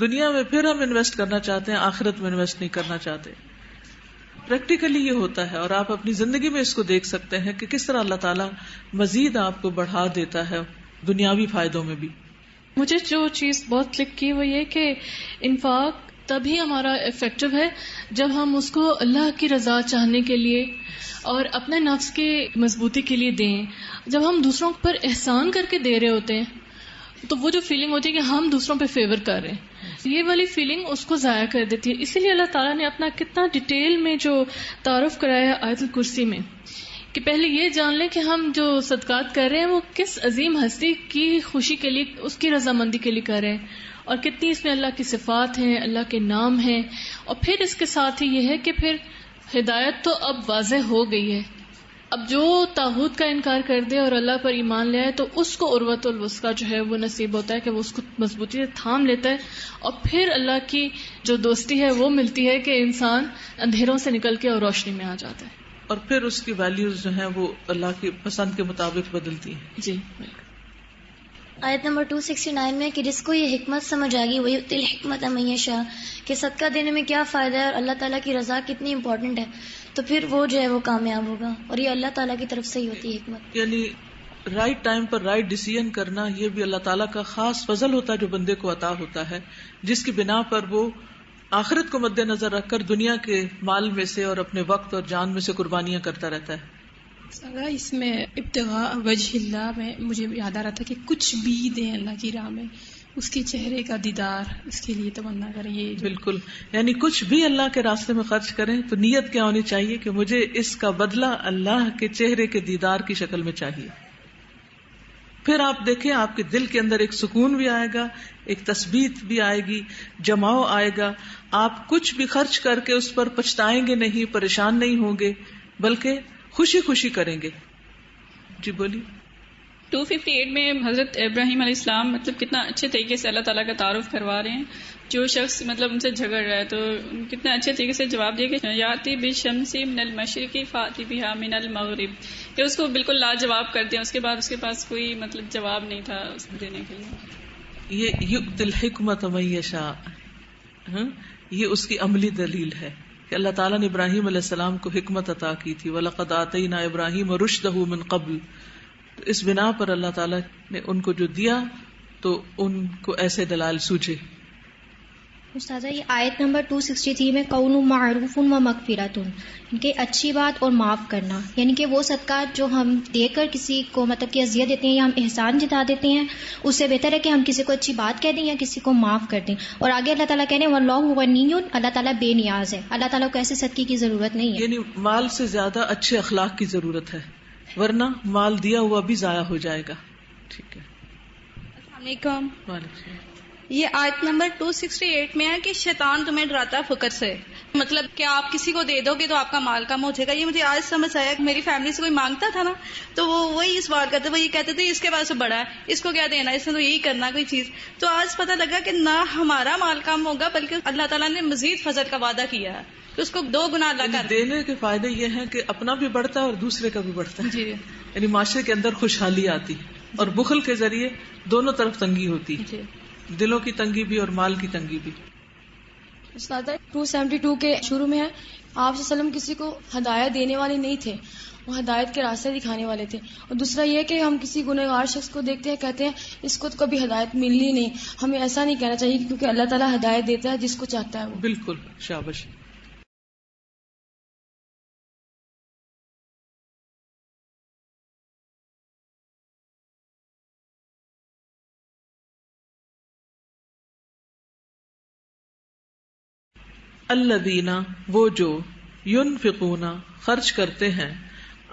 دنیا میں پھر ہم انویسٹ کرنا چاہتے ہیں، آخرت میں انویسٹ نہیں کرنا چاہتے۔ پریکٹیکلی یہ ہوتا ہے اور آپ اپنی زندگی میں اس کو دیکھ سکتے ہیں کہ کس طرح اللہ تعالیٰ مزید آپ کو بڑھا دیتا ہے دنیاوی فائدوں میں بھی۔ مجھے جو چیز بہت کلک کی وہ یہ کہ انفاق تبھی ہمارا افیکٹو ہے جب ہم اس کو اللہ کی رضا چاہنے کے لیے اور اپنے نفس کی مضبوطی کے لیے دیں۔ جب ہم دوسروں پر احسان کر کے دے رہے ہوتے ہیں تو وہ جو فیلنگ ہوتی ہے کہ ہم دوسروں پہ فیور کر رہے ہیں، یہ والی فیلنگ اس کو ضائع کر دیتی ہے۔ اسی لیے اللہ تعالیٰ نے اپنا کتنا ڈیٹیل میں جو تعارف کرایا ہے آیت الکرسی میں، کہ پہلے یہ جان لیں کہ ہم جو صدقات کر رہے ہیں وہ کس عظیم ہستی کی خوشی کے لیے، اس کی رضامندی کے لیے کر رہے ہیں، اور کتنی اس میں اللہ کی صفات ہیں، اللہ کے نام ہیں۔ اور پھر اس کے ساتھ ہی یہ ہے کہ پھر ہدایت تو اب واضح ہو گئی ہے۔ اب جو طاغوت کا انکار کر دے اور اللہ پر ایمان لے آئے تو اس کو عروۃ الوثقی جو ہے وہ نصیب ہوتا ہے کہ وہ اس کو مضبوطی سے تھام لیتا ہے، اور پھر اللہ کی جو دوستی ہے وہ ملتی ہے کہ انسان اندھیروں سے نکل کے اور روشنی میں آ جاتا ہے، اور پھر اس کی ویلیوز جو ہیں وہ اللہ کی پسند کے مطابق بدلتی ہیں۔ جی آیت نمبر 269 میں کہ جس کو یہ حکمت سمجھ آ گئی وہی الحکمت من یشاء، کہ صدقہ دینے میں کیا فائدہ ہے اور اللہ تعالیٰ کی رضا کتنی امپورٹنٹ ہے، تو پھر وہ جو ہے وہ کامیاب ہوگا، اور یہ اللہ تعالیٰ کی طرف سے ہی ہوتی ہے حکمت۔ یعنی رائٹ ٹائم پر رائٹ ڈیسیژن کرنا یہ بھی اللہ تعالیٰ کا خاص فضل ہوتا ہے جو بندے کو عطا ہوتا ہے، جس کی بنا پر وہ آخرت کو مد نظر رکھ کر دنیا کے مال میں سے اور اپنے وقت اور جان میں سے قربانیاں کرتا رہتا ہے۔ اس میں ابتغاء وجہ اللہ میں مجھے یاد آ رہا تھا کہ کچھ بھی دیں اللہ کی راہ میں، اس کے چہرے کا دیدار، اس کے لیے تمنا کریں۔ یہ بالکل، یعنی کچھ بھی اللہ کے راستے میں خرچ کریں تو نیت کیا ہونی چاہیے کہ مجھے اس کا بدلہ اللہ کے چہرے کے دیدار کی شکل میں چاہیے۔ پھر آپ دیکھیں آپ کے دل کے اندر ایک سکون بھی آئے گا، ایک تثبیت بھی آئے گی، جماؤ آئے گا، آپ کچھ بھی خرچ کر کے اس پر پچھتائیں گے نہیں، پریشان نہیں ہوں گے، بلکہ خوشی خوشی کریں گے۔ جی بولیے۔ 258 میں حضرت ابراہیم علیہ السلام مطلب کتنا اچھے طریقے سے اللہ تعالیٰ کا تعارف کروا رہے ہیں۔ جو شخص مطلب ان سے جھگڑ رہا ہے تو کتنے اچھے طریقے سے جواب دیا کہ یاتی بالشمس من المشرق فاتی بها من المغرب، کہ اس کو بالکل لاجواب کر دیا. اس کے بعد اس کے پاس کوئی مطلب جواب نہیں تھا اس کو دینے کے لیے. یہ یؤتی الحکمت من یشاء، یہ اس کی عملی دلیل ہے کہ اللہ تعالیٰ نے ابراہیم علیہ السلام کو حکمت عطا کی تھی. وَلَقَدْ آتَيْنَا إِبْرَاهِيمَ رُشْدَهُ مِنْ قَبْلُ، تو اس بنا پر اللہ تعالیٰ نے ان کو جو دیا تو ان کو ایسے دلائل سوجھے. استاذہ یہ آیت نمبر 263 میں قول معروف و مغفرۃ، کہ اچھی بات اور معاف کرنا، یعنی کہ وہ صدقات جو ہم دے کر کسی کو مطلب کہ اذیت دیتے ہیں یا ہم احسان جتا دیتے ہیں، اس سے بہتر ہے کہ ہم کسی کو اچھی بات کہہ دیں یا کسی کو معاف کر دیں. اور آگے اللہ تعالیٰ کہنے واللہ غنی، اللہ تعالیٰ بے نیاز ہے، اللہ تعالیٰ کو ایسے صدقے کی ضرورت نہیں ہے. یعنی مال سے زیادہ اچھے اخلاق کی ضرورت ہے، ورنہ مال دیا ہوا بھی ضائع ہو جائے گا. ٹھیک ہے. السلام علیکم. وعلیکم. یہ آیت نمبر 268 میں ہے کہ شیطان تمہیں ڈراتا ہے فقر سے، مطلب کہ آپ کسی کو دے دو گے تو آپ کا مال کم ہو جائے گا. یہ مجھے آج سمجھ آیا کہ میری فیملی سے کوئی مانگتا تھا نا تو وہ وہی سوال کرتے، وہ یہ کہتے تھے اس کے پاس بڑا ہے، اس کو کیا دینا، اس نے تو یہی کرنا کوئی چیز. تو آج پتہ لگا کہ نہ ہمارا مال کم ہوگا بلکہ اللہ تعالیٰ نے مزید فضل کا وعدہ کیا ہے، تو اس کو 2 گنا اللہ کر. دینے کے فائدے یہ ہیں کہ اپنا بھی بڑھتا ہے اور دوسرے کا بھی بڑھتا ہے. جی. یعنی معاشرے کے اندر خوشحالی آتی، اور بخل کے ذریعے دونوں طرف تنگی ہوتی، جی. دلوں کی تنگی بھی اور مال کی تنگی بھی. استاد 272 کے شروع میں ہے آپ صلی اللہ علیہ وسلم کسی کو ہدایت دینے والے نہیں تھے، وہ ہدایت کے راستے دکھانے والے تھے. اور دوسرا یہ کہ ہم کسی گنہگار شخص کو دیکھتے ہیں کہتے ہیں اس کو تو کبھی ہدایت ملنی نہیں. ہمیں ایسا نہیں کہنا چاہیے کیونکہ اللہ تعالیٰ ہدایت دیتا ہے جس کو چاہتا ہے وہ. بالکل. شاباش. الذین، وہ جو ینفقون، خرچ کرتے ہیں،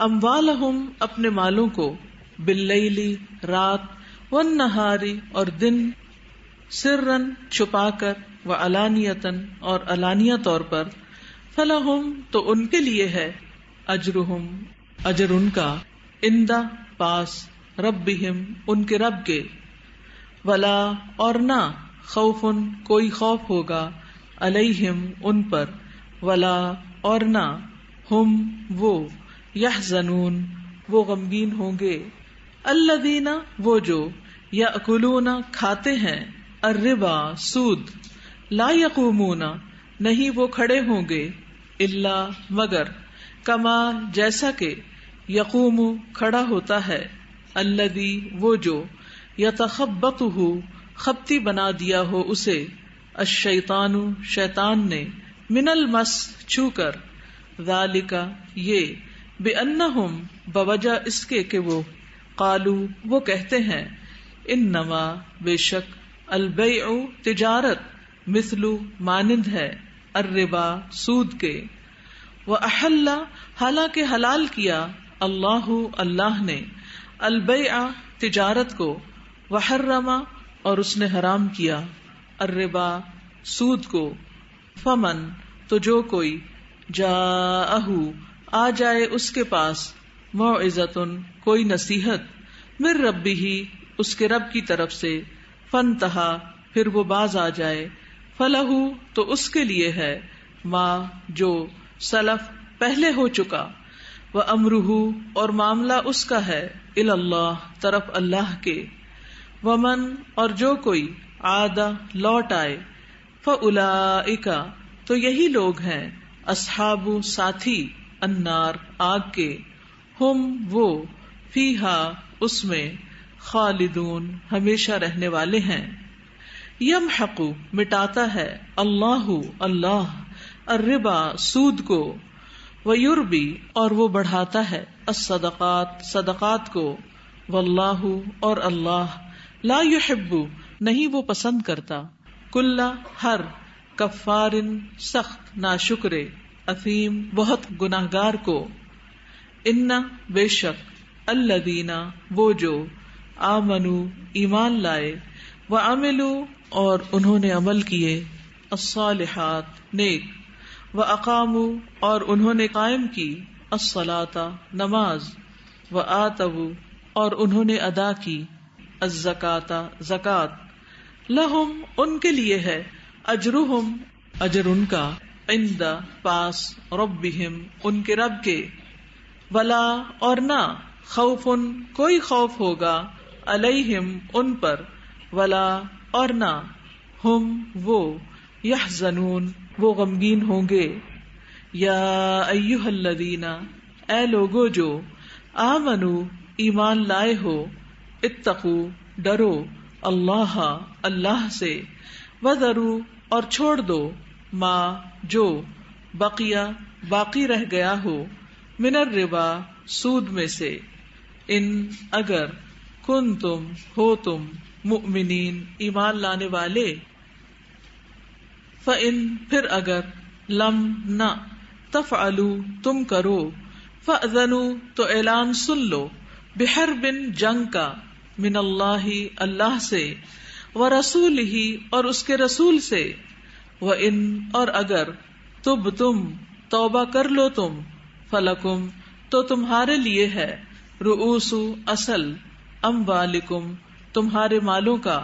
اموالہم، اپنے مالوں کو، باللیل، رات، والنہار، اور دن، سرن، چھپا کر، وعلانیتن، اور علانیہ طور پر، فلہم، تو ان کے لیے ہے، اجرہم، اجر ان کا، عند، پاس، ربہم، ان کے رب کے، ولا، اور نہ، خوفن، کوئی خوف ہوگا، علیہم، ان پر، ولا، اور نہ، ہم، وہ، یحزنون، وہ غمگین ہوں گے. الذین، وہ جو، یأکلون، کھاتے ہیں، الربا، سود، لا یقومون، نہیں وہ کھڑے ہوں گے، الا، مگر، کما، جیسا کہ، یقوم، کھڑا ہوتا ہے، الذی، وہ جو، یتخبطہ، خبتی بنا دیا ہو اسے، الشیطان، شیطان نے، من المس، چھو کر، ذالک، یہ، بانہم، بوجہ اس کے کہ وہ، قالو، وہ کہتے ہیں، انما، بے شک، البیع، تجارت، مثل، مانند ہے، الربا، سود کے، واحل، حالانکہ حلال کیا، اللہ، اللہ نے، البیع، تجارت کو، وحرم، اور اس نے حرام کیا، الربا، سود کو. فمن، تو جو کوئی، جاءہ، آ جائے اس کے پاس، موعظۃ، کوئی نصیحت، من ربہ، اس کے رب کی طرف سے، فانتہا، پھر وہ باز آ جائے، فلہ، تو اس کے لیے ہے، ما، جو، سلف، پہلے ہو چکا، وامرہ، اور معاملہ اس کا ہے، الی اللہ، طرف اللہ کے، ومن، اور جو کوئی، عاد، لوٹ آئے، فاولئک، تو یہی لوگ ہیں، اصحاب، ساتھی، النار، آگ کے، ہم، وہ، فیہا، اس میں، خالدون، ہمیشہ رہنے والے ہیں. یمحق، مٹاتا ہے، اللہ، اللہ، الربا، سود کو، ویربی، اور وہ بڑھاتا ہے، الصدقات، صدقات کو، واللہ، اور اللہ، لا یحب، نہیں وہ پسند کرتا، کل، ہر، کفار، سخت، ناشکر، اثیم، بہت گناہگار کو. ان، بے شک، الذین، وہ جو، آمنوا، ایمان لائے، وعملوا، اور انہوں نے عمل کیے، الصالحات، نیک، واقاموا، اور انہوں نے قائم کی، الصلاۃ، نماز، وآتوا، اور انہوں نے ادا کی، الزکاۃ، زکوٰۃ، لہم، ان کے لیے ہے، اجرہم اجر ان کا، عند پاس، ربہم ان کے رب کے، ولا اور نہ، خوف کوئی خوف ہوگا، علیہم ان پر، ولا اور نہ، ہم وہ، یحزنون وہ غمگین ہوں گے۔ یا ایھا الذین اے لوگو جو، آمنو ایمان لائے ہو، اتقو ڈرو، اللہ اللہ سے، وذروا اور چھوڑ دو، ما جو، بقیہ باقی رہ گیا ہو، من الربا سود میں سے، ان اگر، کنتم ہو تم، مؤمنین ایمان لانے والے، فإن پھر اگر، لم نہ، تفعلوا تم کرو، فأذنوا تو اعلان سن لو، بحرب جنگ کا، من اللہ اللہ سے، ورسولہ اور اس کے رسول سے، وإن اور اگر، تب تم توبہ کر لو تم، فلکم تو تمہارے لیے ہے، رؤوس اصل، اموالکم تمہارے مالوں کا،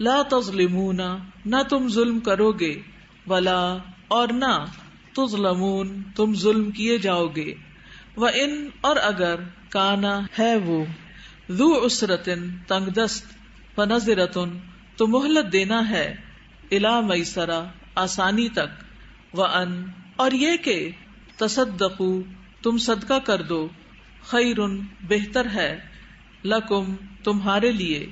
لا تظلمون نہ تم ظلم کرو گے، ولا اور نہ، تظلمون تم ظلم کیے جاؤ گے، وإن اور اگر، کانا ہے وہ، ذو عسرۃ تنگ دست، فنظرۃ تو مہلت دینا ہے، الی میسرہ آسانی تک، وان اور یہ کہ، تصدقوا تم صدقہ کر دو، خیر بہتر ہے، لکم تمہارے لیے،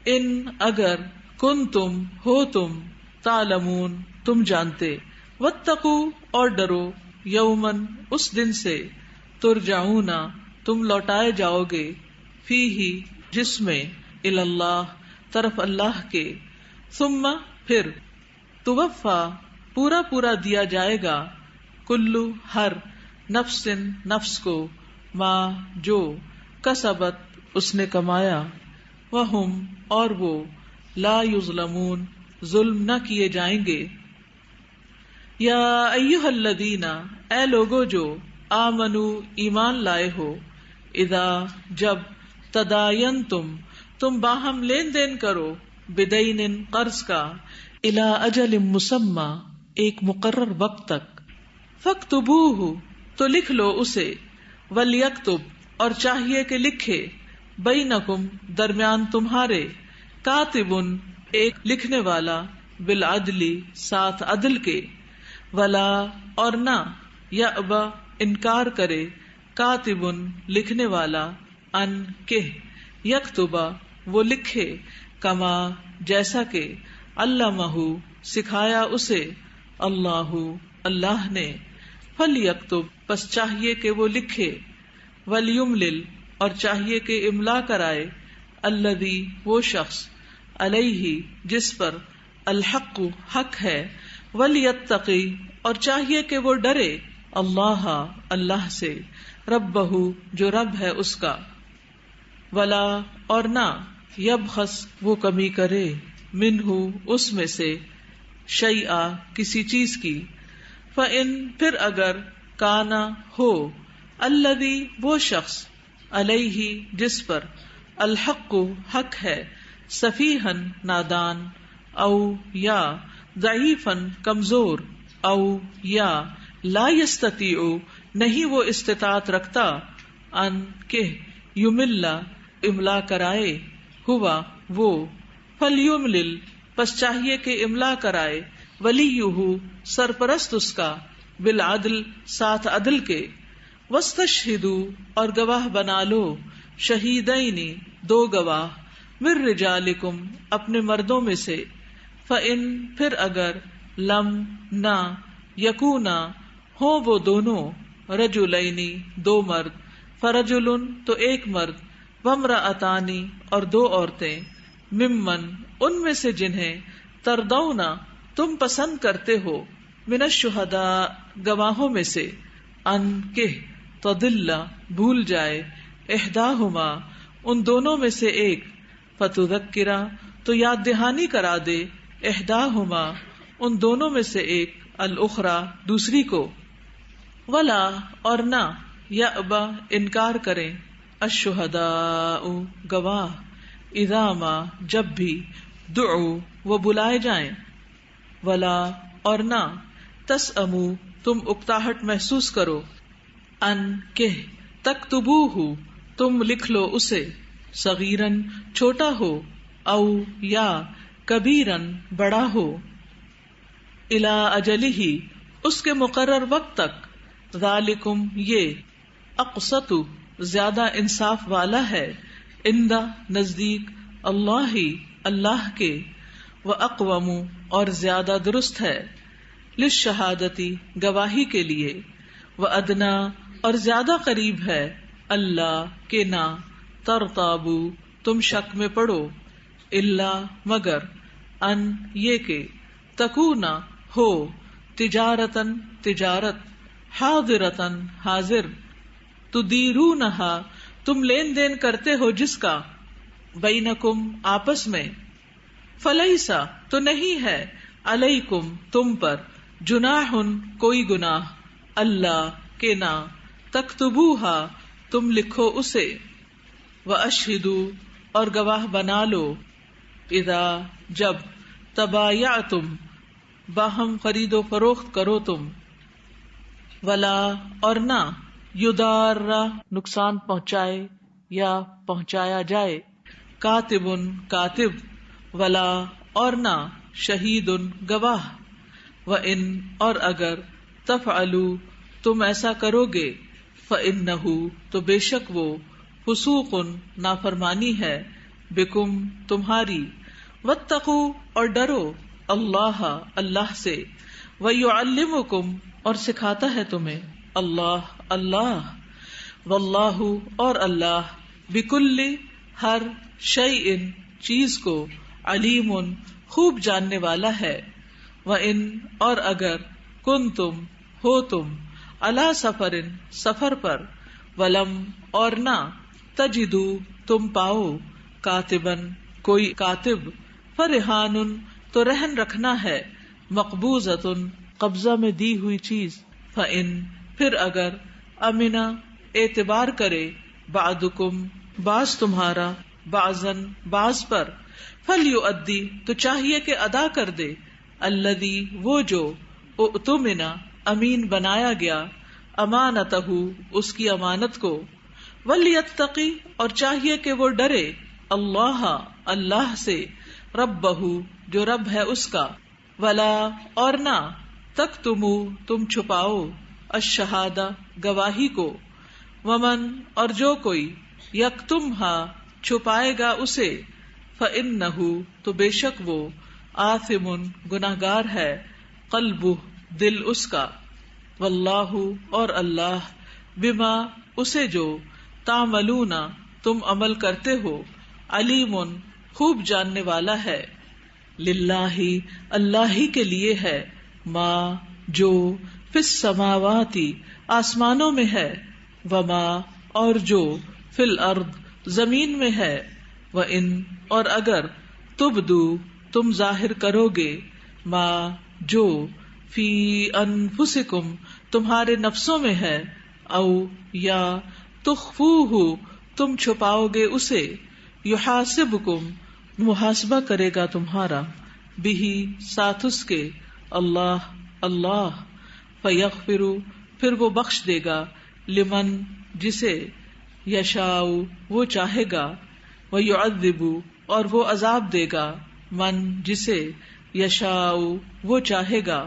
ان اگر، کنتم ہو تم، تعلمون تم جانتے، واتقوا اور ڈرو، یومن اس دن سے، ترجعون تم لوٹائے جاؤ گے، فیہ جس میں، الی اللہ طرف اللہ کے، ثم پھر، توفی پورا پورا دیا جائے گا، کلو ہر، نفس نفس کو، ما جو، کسبت اس نے کمایا، وہم اور وہ، لا یظلمون ظلم نہ کیے جائیں گے۔ یا ایھا الذین اے لوگو جو، آمنو ایمان لائے ہو، اذا جب، تداینتم تم باہم لین دین کرو، بدین قرض کا، الی اجل مسمی ایک مقرر وقت تک، فاکتبوہ تو لکھ لو اسے، ولیکتب اور چاہیے کہ لکھے، بینکم درمیان تمہارے، کاتب ایک لکھنے والا، بالعدل ساتھ عدل کے، ولا اور نہ، یأبی انکار کرے، کاتب لکھنے والا، ان کہ، یکتبا وہ لکھے، کما جیسا کہ، علمہ سکھایا اسے، اللہ اللہ نے، فلیکتب پس چاہیے کہ وہ لکھے، ولیملل اور چاہیے کہ املا کرائے، الذی وہ شخص، علیہ جس پر، الحق حق ہے، ولیتقی اور چاہیے کہ وہ ڈرے، اللہ اللہ سے، ربہ جو رب ہے اس کا، ولا اور نہ، یبخس وہ کمی کرے، منہ اس میں سے، شیئا کسی چیز کی، فإن پھر اگر، کانا ہو، الذی وہ شخص، علیہ جس پر، الحق حق ہے، سفیہن نادان، او یا ضعیفن کمزور، او یا لا یستطیع نہیں وہ استطاعت رکھتا، ان کہ، یمل املا کرائے، ہوا وہ، فلیملل پس چاہیے کہ املا کرائے، ولیہ سرپرست اس کا، بالعدل ساتھ عدل کے، واستشہدوا اور گواہ بنا لو، شہیدین دو گواہ، من رجالکم اپنے مردوں میں سے، فإن پھر اگر، لم نہ، یکونا ہو وہ دونوں، رجلین دو مرد، فرجل تو ایک مرد، وامرأتان اور دو عورتیں، ممن ان میں سے جنہیں، ترضون تم پسند کرتے ہو، من الشہداء گواہوں میں سے، ان کہ، تضل بھول جائے، احداہما ان دونوں میں سے ایک، فتذکرا تو یاد دہانی کرا دے، احداہما ان دونوں میں سے ایک، الاخری دوسری کو، ولا اور نہ، یأبی انکار کریں، الشہداء گواہ، اذا ما جب بھی، دعوا وہ بلائے جائیں، ولا اور نہ تسأمو تم اکتاہٹ محسوس کرو، ان کہ تکتبوہ تم لکھ لو اسے، صغیرن چھوٹا ہو، او یا کبیرن بڑا ہو، الی اجلہ اس کے مقرر وقت تک، ذالکم یہ، اقسط زیادہ انصاف والا ہے، عند نزدیک، اللہ اللہ کے، واقوم اور زیادہ درست ہے، للشہادتی گواہی کے لیے، وادنا اور زیادہ قریب ہے، اللہ کے نہ، ترتابو تم شک میں پڑو، الا مگر، ان یہ کہ، تکونا ہو، تجارتن تجارت، حاضرتن حاضر، تدیرونہا تم لین دین کرتے ہو جس کا، بینکم آپس میں، فلیسا تو نہیں ہے، علیکم تم پر، جناح کوئی گناہ، اللہ کے نہ، تکتبوہا تم لکھو اسے، واشہدوا اور گواہ بنا لو، اذا جب، تبایعتم باہم خرید و فروخت کرو تم، ولا اور نہ، یدار نقصان پہنچائے یا پہنچایا جائے، کاتب کاتب، ولا اور نہ، شہید گواہ، وان اور اگر، تفعلوا تم ایسا کرو گے، فإنہ تو بے شک وہ، فسوق نافرمانی ہے، بکم تمہاری، واتقوا اور ڈرو، اللہ اللہ سے، ویعلمکم اور سکھاتا ہے تمہیں، اللہ اللہ، واللہ اور اللہ، بکل ہر شیء چیز کو، علیم خوب جاننے والا ہے، وان اور اگر، کنتم ہو تم، علی سفر سفر پر، ولم اور نہ، تجدو تم پاؤ، کاتبن کوئی کاتب، فرہان تو رہن رکھنا ہے، مقبوضۃ قبضہ میں دی ہوئی چیز، فإن پھر اگر، امنا اعتبار کرے، بعضکم بعض تمہارا، بعضن بعض پر، فلیؤدی تو چاہیے کہ ادا کر دے، الذی وہ جو، اؤتمنا امین بنایا گیا، امانتہ اس کی امانت کو، ولیتقی اور چاہیے کہ وہ ڈرے، اللہ اللہ سے، ربہ جو رب ہے اس کا، ولا اور نہ، تکتمو تم چھپاؤ، الشہادہ گواہی کو، ومن اور جو کوئی، یکتمہا چھپائے گا اسے، فإنہ تو بے شک وہ، آثم گناہگار ہے، قلبہ دل اس کا، واللہ اور اللہ، بما اسے جو، تعملون تم عمل کرتے ہو، علیم خوب جاننے والا ہے، للہ اللہ ہی کے لیے ہے، ما جو، فی السماوات آسمانوں میں ہے، وما اور جو، فی الارض زمین میں ہے، وان اور اگر، تبدو تم ظاہر کرو گے، ما جو، فی انفسکم تمہارے نفسوں میں ہے، او یا، تخفوہ تم چھپاؤ گے اسے، یحاسبکم محاسبہ کرے گا تمہارا، بہ ساتھ اس کے، اللہ اللہ، فیغفر پھر وہ بخش دے گا، لمن جسے، یشاء وہ چاہے گا، ویعذب اور وہ عذاب دے گا، من جسے، یشاء وہ چاہے گا،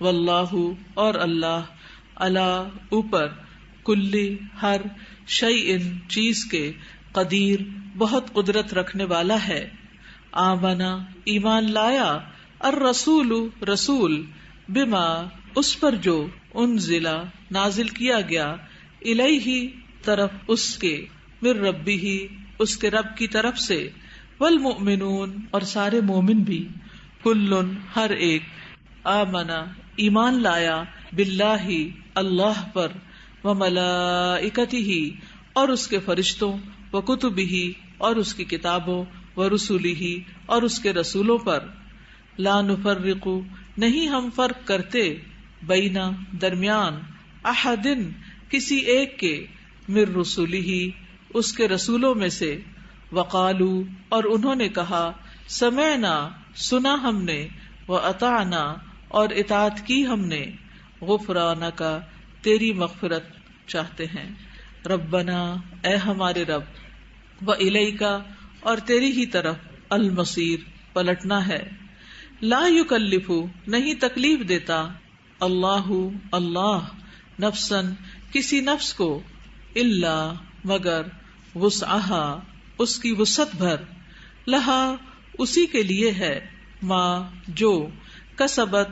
واللہ اور اللہ، علی اوپر، کلی ہر، شیء چیز کے، قدیر بہت قدرت رکھنے والا ہے، آمنا ایمان لایا، الرسول رسول، بما اس پر جو، انزلا نازل کیا گیا، الیہ طرف اس کے، من ربہ اس کے رب کی طرف سے، والمؤمنون اور سارے مومن بھی، کلن ہر ایک، آمنا ایمان لایا، باللہ اللہ پر، وملائکتہ اور اس کے فرشتوں، وکتبہ اور اس کی کتابوں، ورسلہ اور اس کے رسولوں پر، لا نفرق نہیں ہم فرق کرتے، بینا درمیان، احد کسی ایک کے، من رسلہ اس کے رسولوں میں سے، وقالو اور انہوں نے کہا، سمعنا سنا ہم نے، وَأَطَعْنَا اور اطاعت کی ہم نے، غفرانک تیری مغفرت چاہتے ہیں، ربنا اے ہمارے رب، وَإِلَيْكَ اور تیری ہی طرف المصیر پلٹنا ہے، لا یکلف نہیں تکلیف دیتا اللہ نفسا کسی نفس کو، الا مگر وسعہا اس کی وسعت بھر، لہا اسی کے لیے ہے، ما جو کسبت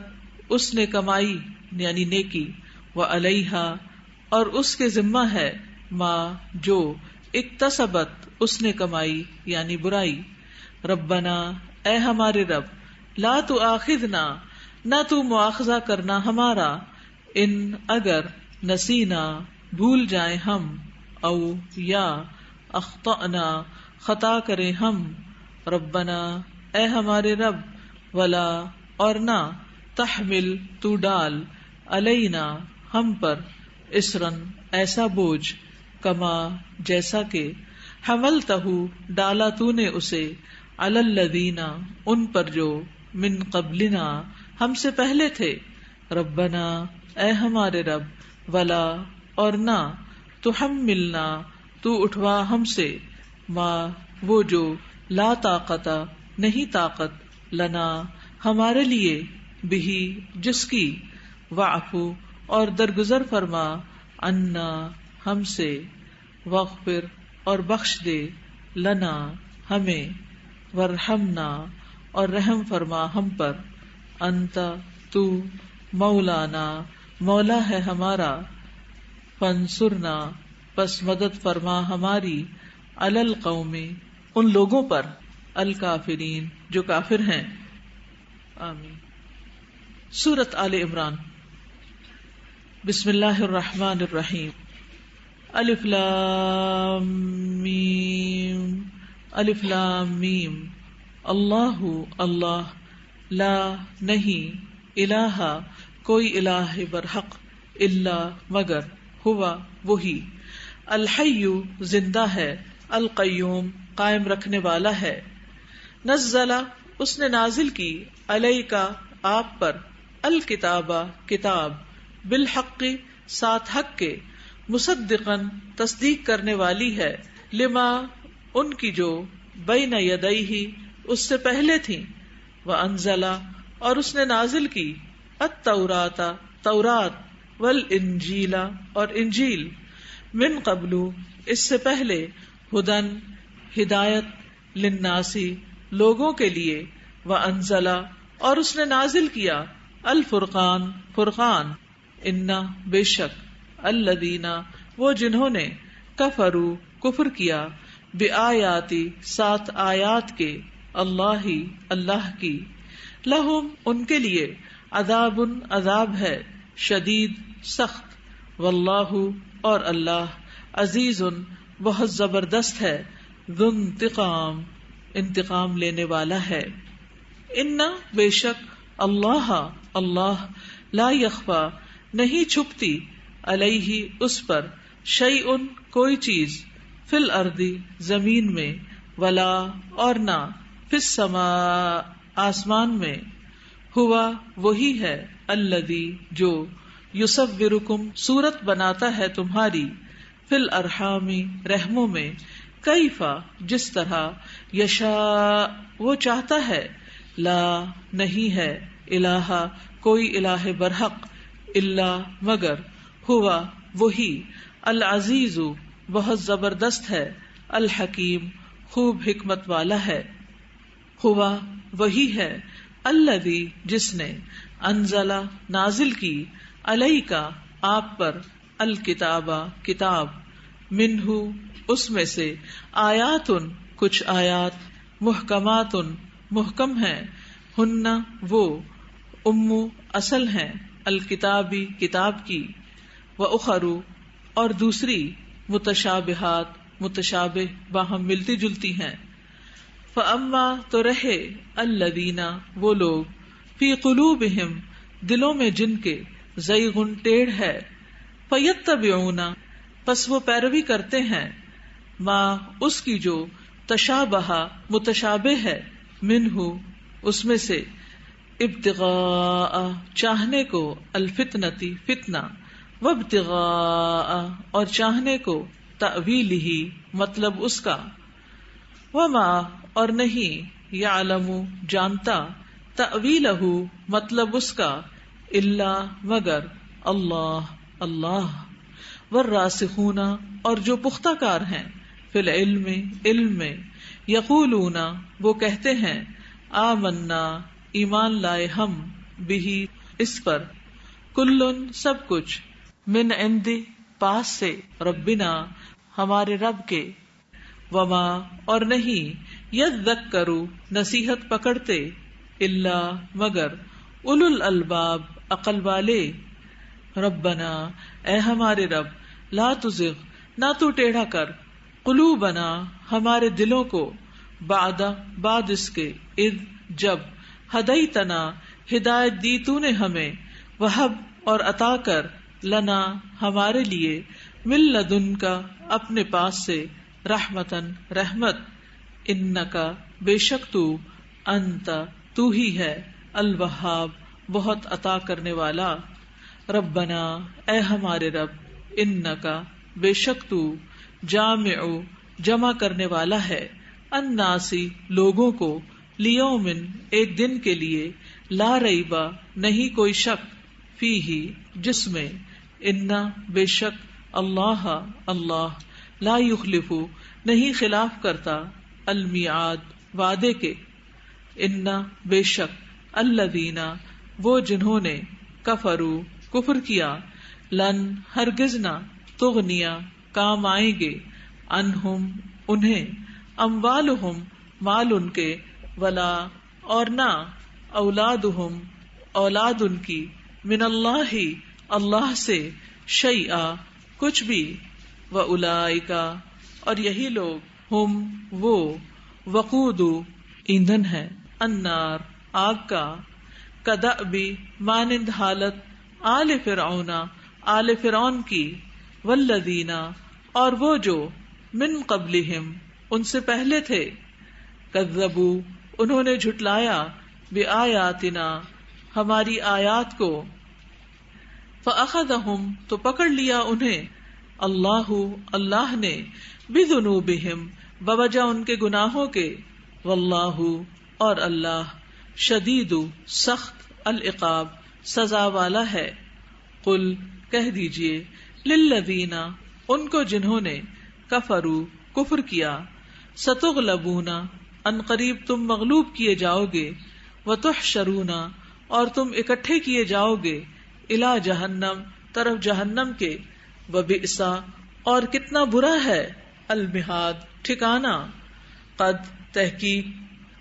اس نے کمائی یعنی نیکی، وعلیہا اور اس کے ذمہ ہے، ما جو اکتسبت اس نے کمائی یعنی برائی، ربنا اے ہمارے رب، لا تؤاخذنا نہ تو مواخذہ کرنا ہمارا، ان اگر نسینا بھول جائیں ہم، او یا اخطأنا خطا کریں ہم، ربنا اے ہمارے رب، ولا اور نہ تحمل تو ڈال، علینا ہم پر، اسرن ایسا بوجھ، کما جیسا کہ حملتہ ڈالا تو نے اسے، علی الذین ان پر جو، من قبلنا ہم سے پہلے تھے، ربنا اے ہمارے رب، ولا اور نہ تحملنا تو اٹھوا ہم سے، ما وہ جو، لا طاقت نہیں طاقت، لنا ہمارے لیے، بہی جس کی، واعفو اور درگزر فرما، عنا ہم سے، واغفر اور بخش دے، لنا ہمیں، وارحمنا اور رحم فرما ہم پر، انت تو، مولانا مولا ہے ہمارا، فانصرنا پس مدد فرما ہماری، علی القوم ان لوگوں پر، الکافرین جو کافر ہیں، آمین۔ سورۃ آل عمران۔ بسم اللہ الرحمن الرحیم، الف لام میم، الف لام میم، اللہ اللہ، لا نہیں، الہ کوئی الہ برحق، الا مگر، ہوا وہی، الحی زندہ ہے، القیوم قائم رکھنے والا ہے، نزل اس نے نازل کی، علیک آپ پر، الکتابہ کتاب، بالحق ساتھ حق کے، مصدقا تصدیق کرنے والی ہے، لما ان کی جو، بین یدیہ اس سے پہلے تھیں، وانزل اور اس نے نازل کی، التوراۃ تورات، والانجیل اور انجیل، من قبل اس سے پہلے، ہدن ہدایت، للناس لوگوں کے لیے، وانزل اور اس نے نازل کیا، الفرقان فرقان، ان بے شک، الذین وہ جنہوں نے، کفروا کفر کیا، بآیاتی ساتھ آیات کے، اللہ اللہ کی، لہم ان کے لیے، عذاب عذاب ہے، شدید سخت، واللہ اور اللہ، عزیز بہت زبردست ہے، ذو انتقام انتقام لینے والا ہے، ان بے شک، اللہ اللہ، لا یخفی نہیں چھپتی، علیہ اس پر، شیء کوئی چیز، فی الارض زمین میں، ولا اور نہ، فی السماء آسمان میں، ہوا وہی ہے، الذی جو، یصورکم صورت بناتا ہے تمہاری، فی الارحام رحموں میں، کیفا جس طرح، یشاء وہ چاہتا ہے، لا نہیں ہے، الہ کوئی الہ برحق، الا مگر، ہوا وہی، العزیز بہت زبردست ہے، الحکیم خوب حکمت والا ہے، ہوا وہی ہے، الذی جس نے، انزل نازل کی، علیک آپ پر، الکتاب کتاب، منہ اس میں سے، آیات کچھ آیات، محکمات محکم ہیں، ہن وہ، اصل ہیں، الکتابی کتاب کی، واخر اور دوسری، متشابہات متشابہ باہم ملتی جلتی ہیں، فاما تو رہے، الذین وہ لوگ، فی قلوبہم دلوں میں جن کے، زیغ ٹیڑھ ہے، فیتبعون پس وہ پیروی کرتے ہیں، ما اس کی جو، تشابہ متشابہ ہے، منہ اس میں سے، ابتغاء چاہنے کو، الفتنتی فتنہ، وابتغاء اور چاہنے کو، تأویلہ مطلب اس کا، وما اور نہیں، یعلم جانتا، تأویلہ مطلب اس کا، الا مگر، اللہ اللہ، والراسخون اور جو پختہ کار ہیں، فی العلم علم میں، یقولون وہ کہتے ہیں، آمنا ایمان لائے ہم، بہ اس پر، کلن سب کچھ، من عند پاس سے، ربنا ہمارے رب کے، وما اور نہیں، یذکروا نصیحت پکڑتے، الا مگر، اولو الالباب عقل والے، ربنا اے ہمارے رب، لا تزغ نہ تو ٹیڑھا کر، قلوبنا ہمارے دلوں کو، بعد اس کے، اذ جب، ہدیتنا ہدایت دی تو نے ہمیں، وہب اور عطا کر، لنا ہمارے لیے، من لدنکا اپنے پاس سے، رحمتن رحمت، انکا بے شک تو، انت تو ہی ہے، الوہاب بہت عطا کرنے والا، ربنا اے ہمارے رب، انکا بے شک تو، جامع جمع کرنے والا ہے، الناسی لوگوں کو، لیومن ایک دن کے لیے، لا ریبا نہیں کوئی شک، فیہ جس میں، انا بے شک، اللہ اللہ، لا یخلف نہیں خلاف کرتا، المیعاد وعدے کے، انا بے شک، الذین وہ جنہوں نے، کفروا کفر کیا، لن ہرگز نہ، تغنیا کام آئیں گے، عنہم انہیں، اموالہم مال ان کے، ولا اور نہ، اولادہم اولاد ان کی، من اللہ اللہ سے، شیئا کچھ بھی، وَأُولَئِكَ اور یہی لوگ، ہم وہ، وقود ایندھن ہے، النار آگ کا، کدأب مانند حالت، آل فرعون آل فرعون کی، والذین اور وہ جو، من قبلہم ان سے پہلے تھے، کذبوا انہوں نے جھٹلایا، بآیاتنا ہماری آیات کو، فأخذہم تو پکڑ لیا انہیں، اللہ اللہ نے، بذنوبہم بوجہ ان کے گناہوں کے، واللہ اور اللہ، شدید سخت، العقاب سزا والا ہے، قل کہہ دیجئے، للذین ان کو جنہوں نے، کفروا کفر کیا، ستغلبون ان قریب تم مغلوب کیے جاؤ گے، وتحشرون اور تم اکٹھے کیے جاؤ گے، الی جہنم طرف جہنم کے، وبئس اور کتنا برا ہے، المہاد ٹھکانہ، قد تحقیق،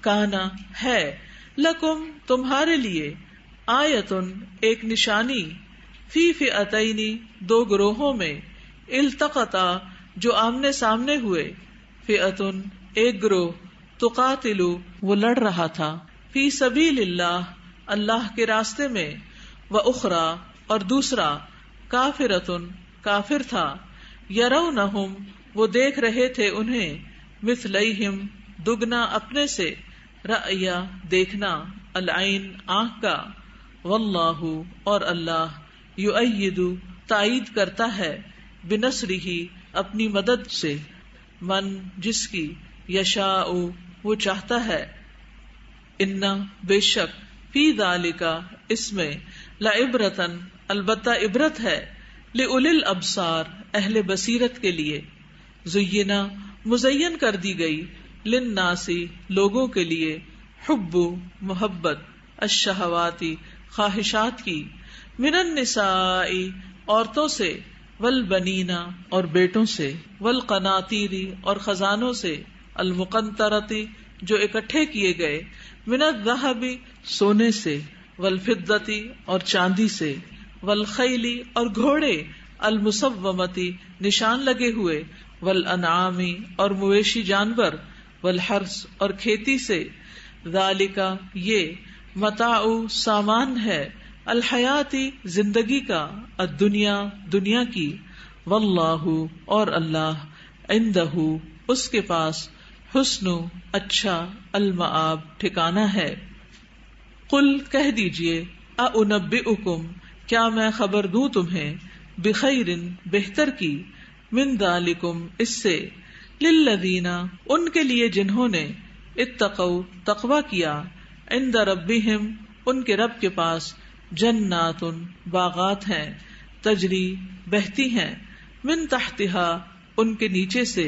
کانا ہے، لکم تمہارے لیے، آیتن ایک نشانی، فی فئتین دو گروہوں میں، التقطا جو آمنے سامنے ہوئے، فئتن ایک گروہ، تقاتلو وہ لڑ رہا تھا، فی سبیل اللہ اللہ کے راستے میں، واخری اور دوسرا، کافرتن کافر تھا، یرونہم وہ دیکھ رہے تھے انہیں، مثلیہم دگنا اپنے سے، رأی دیکھنا، العین آنکھ کا، واللہ اور اللہ، یؤید تائید کرتا ہے، بنصرہ اپنی مدد سے، من جس کی، یشاء وہ چاہتا ہے، ان بے شک، فی ذالک اس میں، لعبرۃ البتہ عبرت ہے، لأولی الابصار اہل بصیرت کے لیے، زینا مزین کر دی گئی، للناس لوگوں کے لیے، حب محبت، الشہوات خواہشات کی، من النساء عورتوں سے، والبنین اور بیٹوں سے، والقناطیر اور خزانوں سے، المقنطرۃ جو اکٹھے کیے گئے، من الذہب سونے سے، والفضۃ اور چاندی سے، والخیل اور گھوڑے، المسومۃ نشان لگے ہوئے، والانعام اور مویشی جانور، والحرث اور کھیتی سے، ذالک یہ، متاع سامان ہے، الحیاتی زندگی کا، الدنیا دنیا کی، واللہ اور اللہ، عندہ اس کے پاس، حسن اچھا، المآب ٹھکانہ ہے۔ قل کہہ دیجئے اُنبئکم کیا میں خبر دوں تمہیں بخیر بہتر کی من ذالکم اس سے للذین ان کے لیے جنہوں نے اتقوا تقوی کیا عند ربہم ان کے رب کے پاس جنات باغات ہیں تجری بہتی ہیں من تحتها ان کے نیچے سے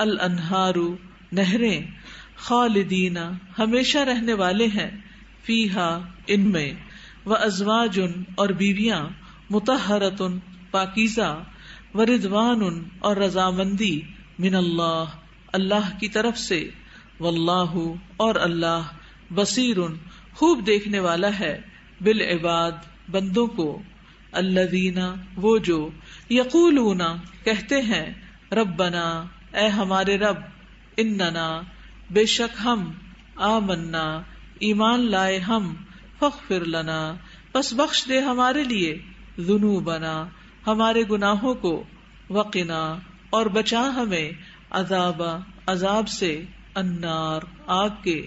الانہار نہریں خالدین ہمیشہ رہنے والے ہیں فیہا ان میں وازواج اور بیویاں مطہرۃ پاکیزہ ورضوان اور رضامندی من اللہ اللہ کی طرف سے واللہ اور اللہ بصیر خوب دیکھنے والا ہے بالعباد بندوں کو الذین وہ جو یقولون کہتے ہیں ربنا اے ہمارے رب اننا بے شک ہم آمنا ایمان لائے ہم فاغفر لنا پس بخش دے ہمارے لیے ذنوبنا ہمارے گناہوں کو وقنا اور بچا ہمیں عذاب سے النار آگ کے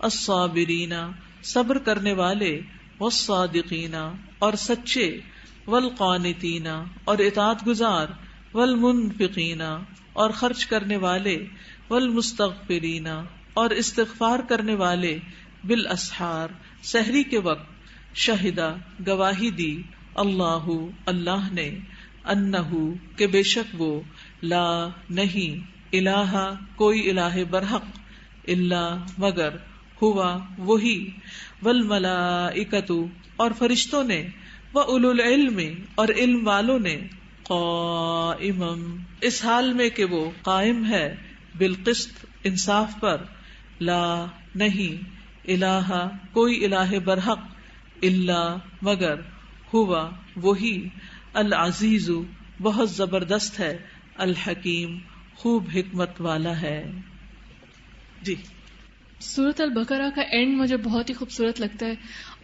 الصابرین صبر کرنے والے والصادقین اور سچے والقانتین اور اطاعت گزار والمنفقین اور خرچ کرنے والے والمستغفرین اور استغفار کرنے والے بالاسحار سحری کے وقت شہدا گواہی دی اللہ اللہ نے انہو کہ بے شک وہ لا نہیں الہ کوئی الہ برحق الا مگر ہوا وہی والملائکۃ اور فرشتوں نے وَأُولُو الْعِلْمِ اور علم والوں نے قائما اس حال میں کہ وہ قائم ہے بالقسط انصاف پر لا نہیں الہ کوئی الہ برحق الا مگر ہوا وہی العزیز بہت زبردست ہے الحکیم خوب حکمت والا ہے. جی سورۃ البقرہ کا اینڈ مجھے بہت ہی خوبصورت لگتا ہے.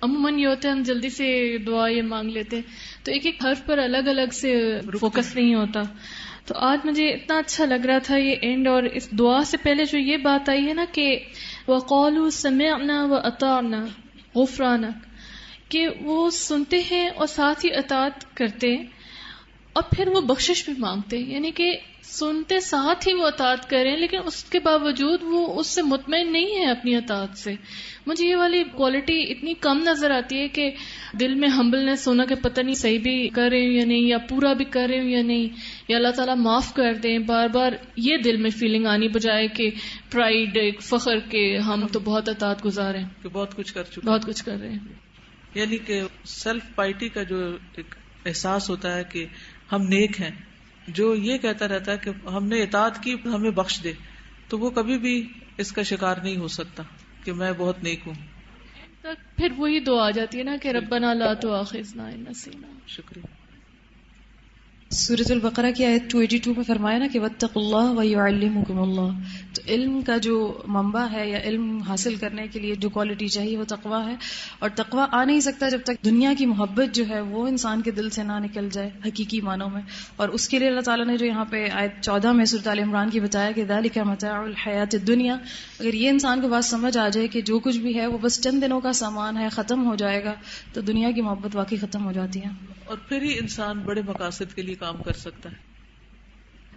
عموماً یہ ہوتا ہے ہم جلدی سے دعا یہ مانگ لیتے ہیں تو ایک ایک حرف پر الگ الگ سے فوکس نہیں ہوتا. تو آج مجھے اتنا اچھا لگ رہا تھا یہ اینڈ, اور اس دعا سے پہلے جو یہ بات آئی ہے نا کہ وَقَالُوا سَمِعْنَا وَأَطَعْنَا غُفْرَانَكَ, کہ وہ سنتے ہیں اور ساتھ ہی اطاعت کرتے ہیں اور پھر وہ بخشش بھی مانگتے ہیں. یعنی کہ سنتے ساتھ ہی وہ اطاعت کریں لیکن اس کے باوجود وہ اس سے مطمئن نہیں ہے اپنی اطاعت سے. مجھے یہ والی کوالٹی اتنی کم نظر آتی ہے کہ دل میں ہمبلنس ہونا کہ پتہ نہیں صحیح بھی کر رہے ہوں یا نہیں, یا پورا بھی کر رہے ہوں یا نہیں, یا اللہ تعالیٰ معاف کر دیں, بار بار یہ دل میں فیلنگ آنی بجائے کہ پرائیڈ ایک فخر کے ہم تو بہت اطاعت گزار ہیں کہ بہت کچھ کر چکے, بہت کچھ کر رہے ہیں. یعنی کہ سیلف پائٹی کا جو ایک احساس ہوتا ہے کہ ہم نیک ہیں, جو یہ کہتا رہتا ہے کہ ہم نے اطاعت کی ہمیں بخش دے, تو وہ کبھی بھی اس کا شکار نہیں ہو سکتا کہ میں بہت نیک ہوں. پھر وہی دعا آ جاتی ہے نا کہ ربنا لا تؤاخذنا ان نسینا. شکریہ. سورۃ البقرہ کی آیت 282 میں فرمایا نا کہ واتقوا اللہ ویعلمکم اللہ. تو علم کا جو منبع ہے یا علم حاصل کرنے کے لیے جو کوالٹی چاہیے وہ تقویٰ ہے, اور تقویٰ آ نہیں سکتا جب تک دنیا کی محبت جو ہے وہ انسان کے دل سے نہ نکل جائے حقیقی معنوں میں. اور اس کے لیے اللہ تعالیٰ نے جو یہاں پہ آیت 14 میں سورۃ آل عمران کی بتایا کہ ذالک متاع الحیات الدنیا, اگر یہ انسان کو بات سمجھ آ جائے کہ جو کچھ بھی ہے وہ بس چند دنوں کا سامان ہے, ختم ہو جائے گا, تو دنیا کی محبت واقعی ختم ہو جاتی ہے, اور پھر ہی انسان بڑے مقاصد کے لیے کام کر سکتا ہے.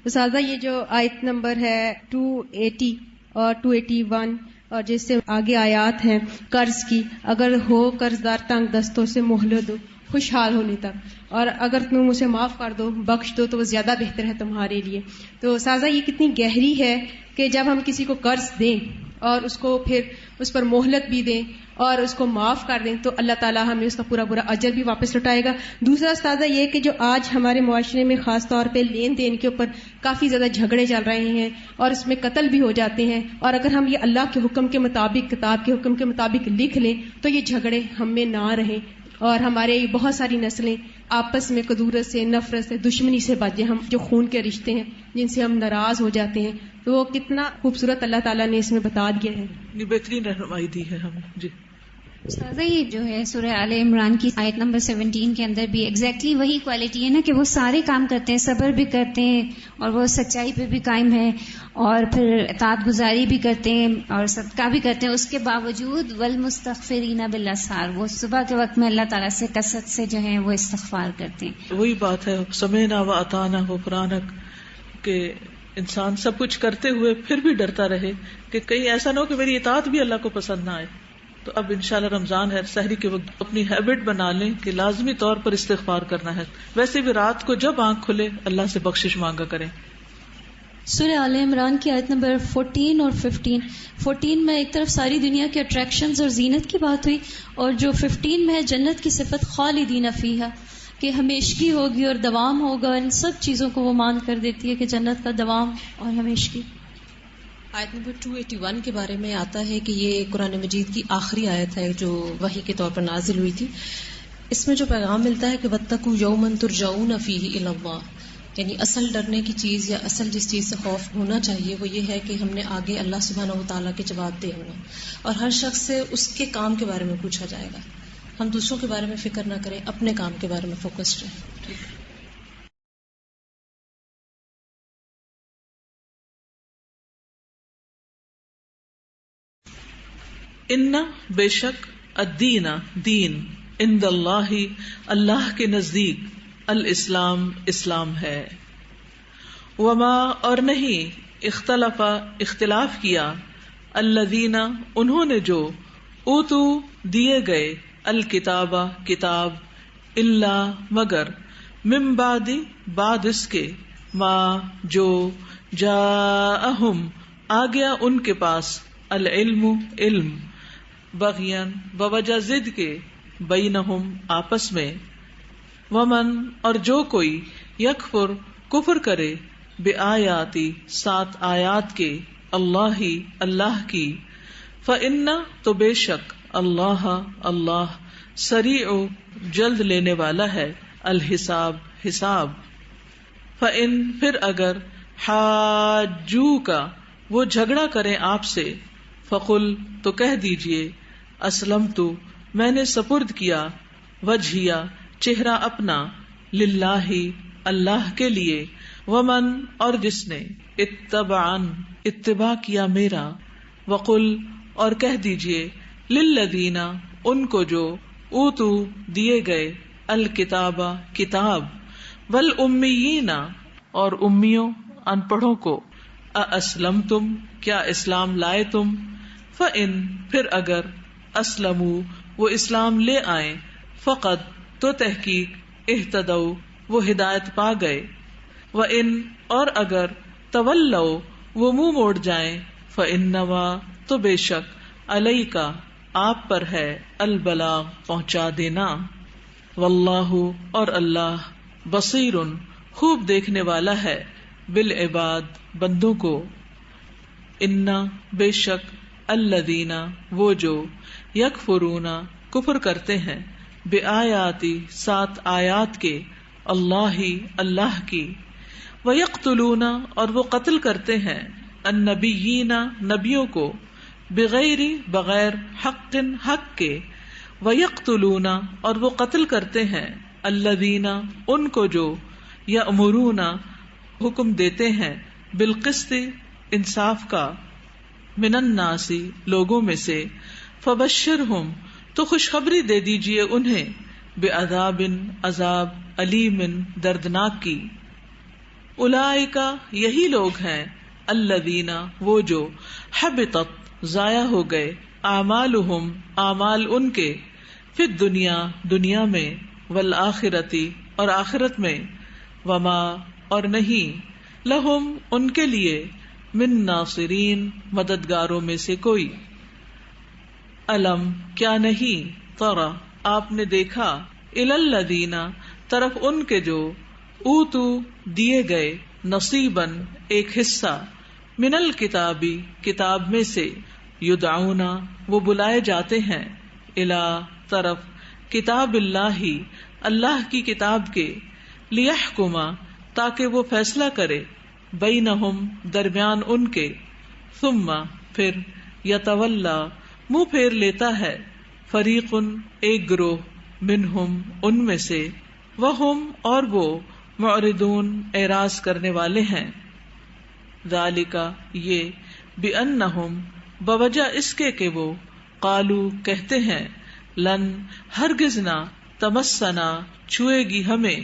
استاذہ یہ جو آیت نمبر ہے 280 اور 281 اور جس سے آگے آیات ہیں قرض کی, اگر ہو قرض دار تنگ دستوں سے مہلت دو خوشحال ہونے تک, اور اگر تم اسے معاف کر دو بخش دو تو وہ زیادہ بہتر ہے تمہارے لیے. تو استاذہ یہ کتنی گہری ہے کہ جب ہم کسی کو قرض دیں اور اس کو پھر اس پر مہلت بھی دیں اور اس کو معاف کر دیں تو اللہ تعالیٰ ہمیں اس کا پورا پورا اجر بھی واپس لوٹائے گا. دوسرا استاذہ یہ کہ جو آج ہمارے معاشرے میں خاص طور پہ لین دین کے اوپر کافی زیادہ جھگڑے چل رہے ہیں اور اس میں قتل بھی ہو جاتے ہیں, اور اگر ہم یہ اللہ کے حکم کے مطابق کتاب کے حکم کے مطابق لکھ لیں تو یہ جھگڑے ہم میں نہ رہیں اور ہمارے بہت ساری نسلیں آپس میں کدورت سے, نفرت سے, دشمنی سے بچیں. ہم جو خون کے رشتے ہیں جن سے ہم ناراض ہو جاتے ہیں, تو وہ کتنا خوبصورت اللہ تعالیٰ نے اس میں بتا دیا ہے. بہترین رہنمائی دی ہے ہمیں. جی استاذہ یہ جو ہے سورہ آل عمران کی آیت نمبر 17 کے اندر بھی ایگزیکٹلی وہی کوالٹی ہے نا کہ وہ سارے کام کرتے ہیں، صبر بھی کرتے ہیں اور وہ سچائی پہ بھی قائم ہے اور پھر اطاعت گزاری بھی کرتے ہیں اور صدقہ بھی کرتے ہیں، اس کے باوجود والمستغفرین بالاسحار، وہ صبح کے وقت میں اللہ تعالیٰ سے کثرت سے جو ہے وہ استغفار کرتے ہیں. وہی بات ہے سمعنا و اطعنا غفرانک، کہ انسان سب کچھ کرتے ہوئے پھر بھی ڈرتا رہے کہ کہیں ایسا نہ ہو کہ میری اطاعت بھی اللہ کو پسند نہ آئے. تو اب انشاءاللہ رمضان ہے، سحری کے وقت اپنی ہیبٹ بنا لیں کہ لازمی طور پر استغفار کرنا ہے. ویسے بھی رات کو جب آنکھ کھلے اللہ سے بخشش مانگا کریں. سورہ آل عمران کی آیت نمبر 14 اور 14 میں ایک طرف ساری دنیا کے اٹریکشنز اور زینت کی بات ہوئی، اور جو 15 میں ہے جنت کی صفت خالدین فیہا، کہ ہمیشگی ہوگی اور دوام ہوگا. ان سب چیزوں کو وہ مان کر دیتی ہے کہ جنت کا دوام اور ہمیشگی. آیت نمبر 281 کے بارے میں آتا ہے کہ یہ قرآن مجید کی آخری آیت ہے جو وحی کے طور پر نازل ہوئی تھی. اس میں جو پیغام ملتا ہے کہ واتقوا یوما ترجعون فیہ الی اللہ، یعنی اصل ڈرنے کی چیز یا اصل جس چیز سے خوف ہونا چاہیے وہ یہ ہے کہ ہم نے آگے اللہ سبحانہ وتعالیٰ کے جواب دے ہونا، اور ہر شخص سے اس کے کام کے بارے میں پوچھا جائے گا. ہم دوسروں کے بارے میں فکر نہ کریں، اپنے کام کے بارے میں فوکسڈ رہیں. ان بے شک الدین دین عند اللہ اللہ کے نزدیک الاسلام اسلام ہے. وما اور نہیں اختلاف کیا الذین انہوں نے جو اوتو دیے گئے الکتابہ کتاب الا مگر من بعد بعد اس کے ما جو جاءہم آ گیا ان کے پاس العلم علم بغیاً بوجہ ضد کے بینہم آپس میں ومن اور جو کوئی یکفر کفر کرے بآیاتی 7 آیات کے اللہ کی فإن تو بے شک اللہ اللہ سریع جلد لینے والا ہے الحساب حساب. فإن پھر اگر حاجوک وہ جھگڑا کریں آپ سے فقل تو کہہ دیجئے اسلمت میں نے سپرد کیا وجہیا چہرہ اپنا للہ اللہ کے لیے ومن اور جس نے اتباع کیا میرا وقل اور کہہ دیجئے للذین ان کو جو اوتو دیے گئے الکتاب کتاب والامیین اور امیوں ان پڑھوں کو اسلمتم کیا اسلام لائے تم فإن پھر اگر اسلموا وہ اسلام لے آئیں فقد تو تحقیق اہتدوا وہ ہدایت پا گئے وإن اور اگر تولوا وہ منہ موڑ جائیں فإنما تو بے شک علیک آپ پر ہے البلاغ پہنچا دینا واللہ اور اللہ بصیر خوب دیکھنے والا ہے بالعباد بندوں کو. انا بے شک الذین وہ جو یکفرون کفر کرتے ہیں بآیاتی 7 آیات کے اللہ کی ویقتلون اور وہ قتل کرتے ہیں النبیین نبیوں کو بغیر حق کے ویقتلون اور وہ قتل کرتے ہیں الذین ان کو جو یأمرون حکم دیتے ہیں بالقسط انصاف کا من الناس لوگوں میں سے فبشرہم تو خوشخبری دے دیجئے انہیں بعذاب عذاب علیم دردناک کی. اولئک یہی لوگ ہیں الذین وہ جو حبطت ضائع ہو گئے اعمالہم اعمال ان کے فی دنیا میں والآخرتی اور آخرت میں وما اور نہیں لہم ان کے لیے من ناصرین مددگاروں میں سے کوئی. علم کیا نہیں ترى آپ نے دیکھا الی الذین طرف ان کے جو اوتو دیے گئے نصیباً ایک حصہ من الکتابی کتاب میں سے یدعون وہ بلائے جاتے ہیں الی طرف کتاب اللہ کی کتاب کے لیحکم تاکہ وہ فیصلہ کرے بینہم درمیان ان کے ثم پھر یتولا منہ پھیر لیتا ہے فریقن ایک گروہ، منہم ان میں سے، وہم اور وہ، معرضون اعراض کرنے والے ہیں، ذالک یہ، بانہم بوجہ اس کے کہ وہ، قالو کہتے ہیں، لن ہرگز نہ، تمسنا چھوئے گی ہمیں،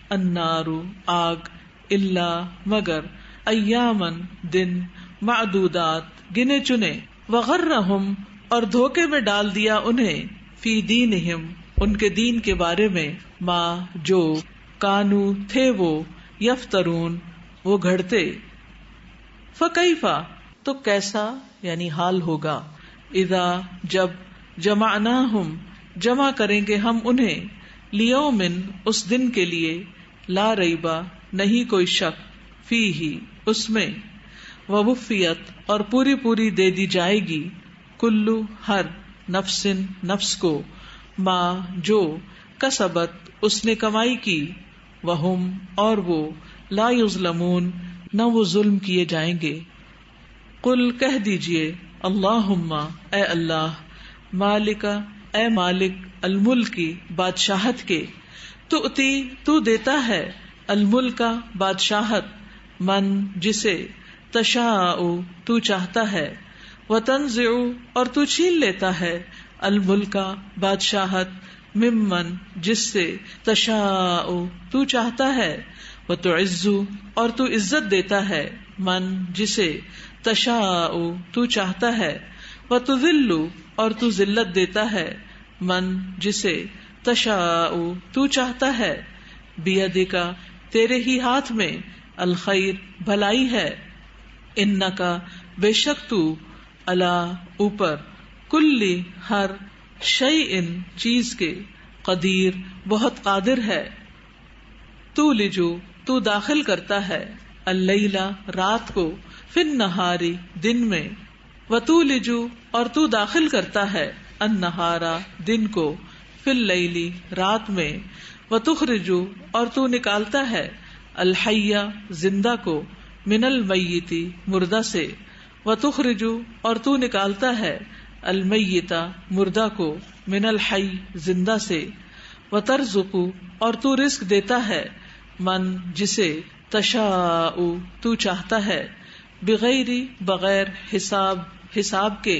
النار آگ، الا مگر، ایامن دن، معدودات گنے چنے، وغرہم اور دھوکے میں ڈال دیا انہیں، فی دینہم ان کے دین کے بارے میں، ما جو، کانو تھے وہ، یفترون وہ گھڑتے، فکیفا تو کیسا یعنی حال ہوگا، اذا جب، جمعناہم جمع کریں گے ہم انہیں، لیومن اس دن کے لیے، لا ریبا نہیں کوئی شک، فیہ اس میں، ووفیت اور پوری پوری دے دی جائے گی، کلو ہر، نفس نفس کو، ما جو، کسبت اس نے کمائی کی، وہم اور وہ، لا یظلمون نہ وہ ظلم کیے جائیں گے۔ قل کہہ دیجئے، اللہم اے اللہ، مالکا اے مالک، الملکی بادشاہت کے، تؤتی تو دیتا ہے، الملکا بادشاہت، من جسے، تشاء تو چاہتا ہے، وتنزع اور تو چھین لیتا ہے، الملکا بادشاہت، ممن جس سے، تشاء تو چاہتا ہے، وتعز اور تو عزت دیتا ہے، من جسے، تشاء تو چاہتا ہے، وتذل اور تو ذلت دیتا ہے، من جسے، تشاء تو چاہتا ہے، بیدکا تیرے ہی ہاتھ میں، الخیر بھلائی ہے، انکا بے شک تو، علی اوپر، کلی ہر، شیء چیز کے، قدیر بہت قادر ہے، تولجو تو داخل کرتا ہے، اللیل رات کو، فی النہاری دن میں، وتولجو اور تو داخل کرتا ہے، النہار دن کو، فی اللیل رات میں، وتخرجو اور تو نکالتا ہے، الحی زندہ کو، من المیت مردہ سے، وتخرجو اور تو نکالتا ہے، المیت مردہ کو، من الحی زندہ سے، وترزق اور تو رزق دیتا ہے، من جسے، تشاء تو چاہتا ہے، بغیر بغیر حساب کے،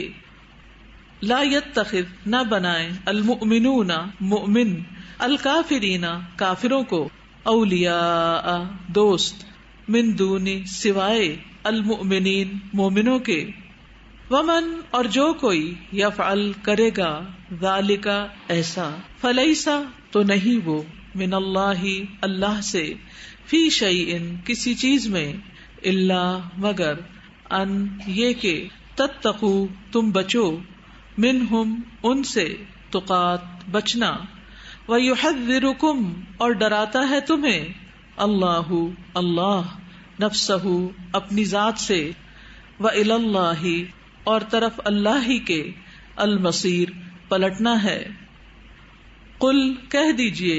لا یتخذ نہ بنائیں، المؤمنون مؤمن، الکافرین کافروں کو، اولیاء دوست، من دونی سوائے، المؤمنین مومنوں کے، ومن اور جو کوئی، یفعل کرے گا، ذالک ایسا، فلیسا تو نہیں وہ، من اللہ اللہ سے، فی شیء کسی چیز میں، الا مگر، ان یہ کہ، تتقو تم بچو، منہم ان سے، تقات بچنا، ویحذرکم اور ڈراتا ہے تمہیں، اللہ اللہ، نفسہ اپنی ذات سے، وإلی اللہ اور طرف اللہ ہی کے، المصیر پلٹنا ہے۔ قل کہہ دیجئے،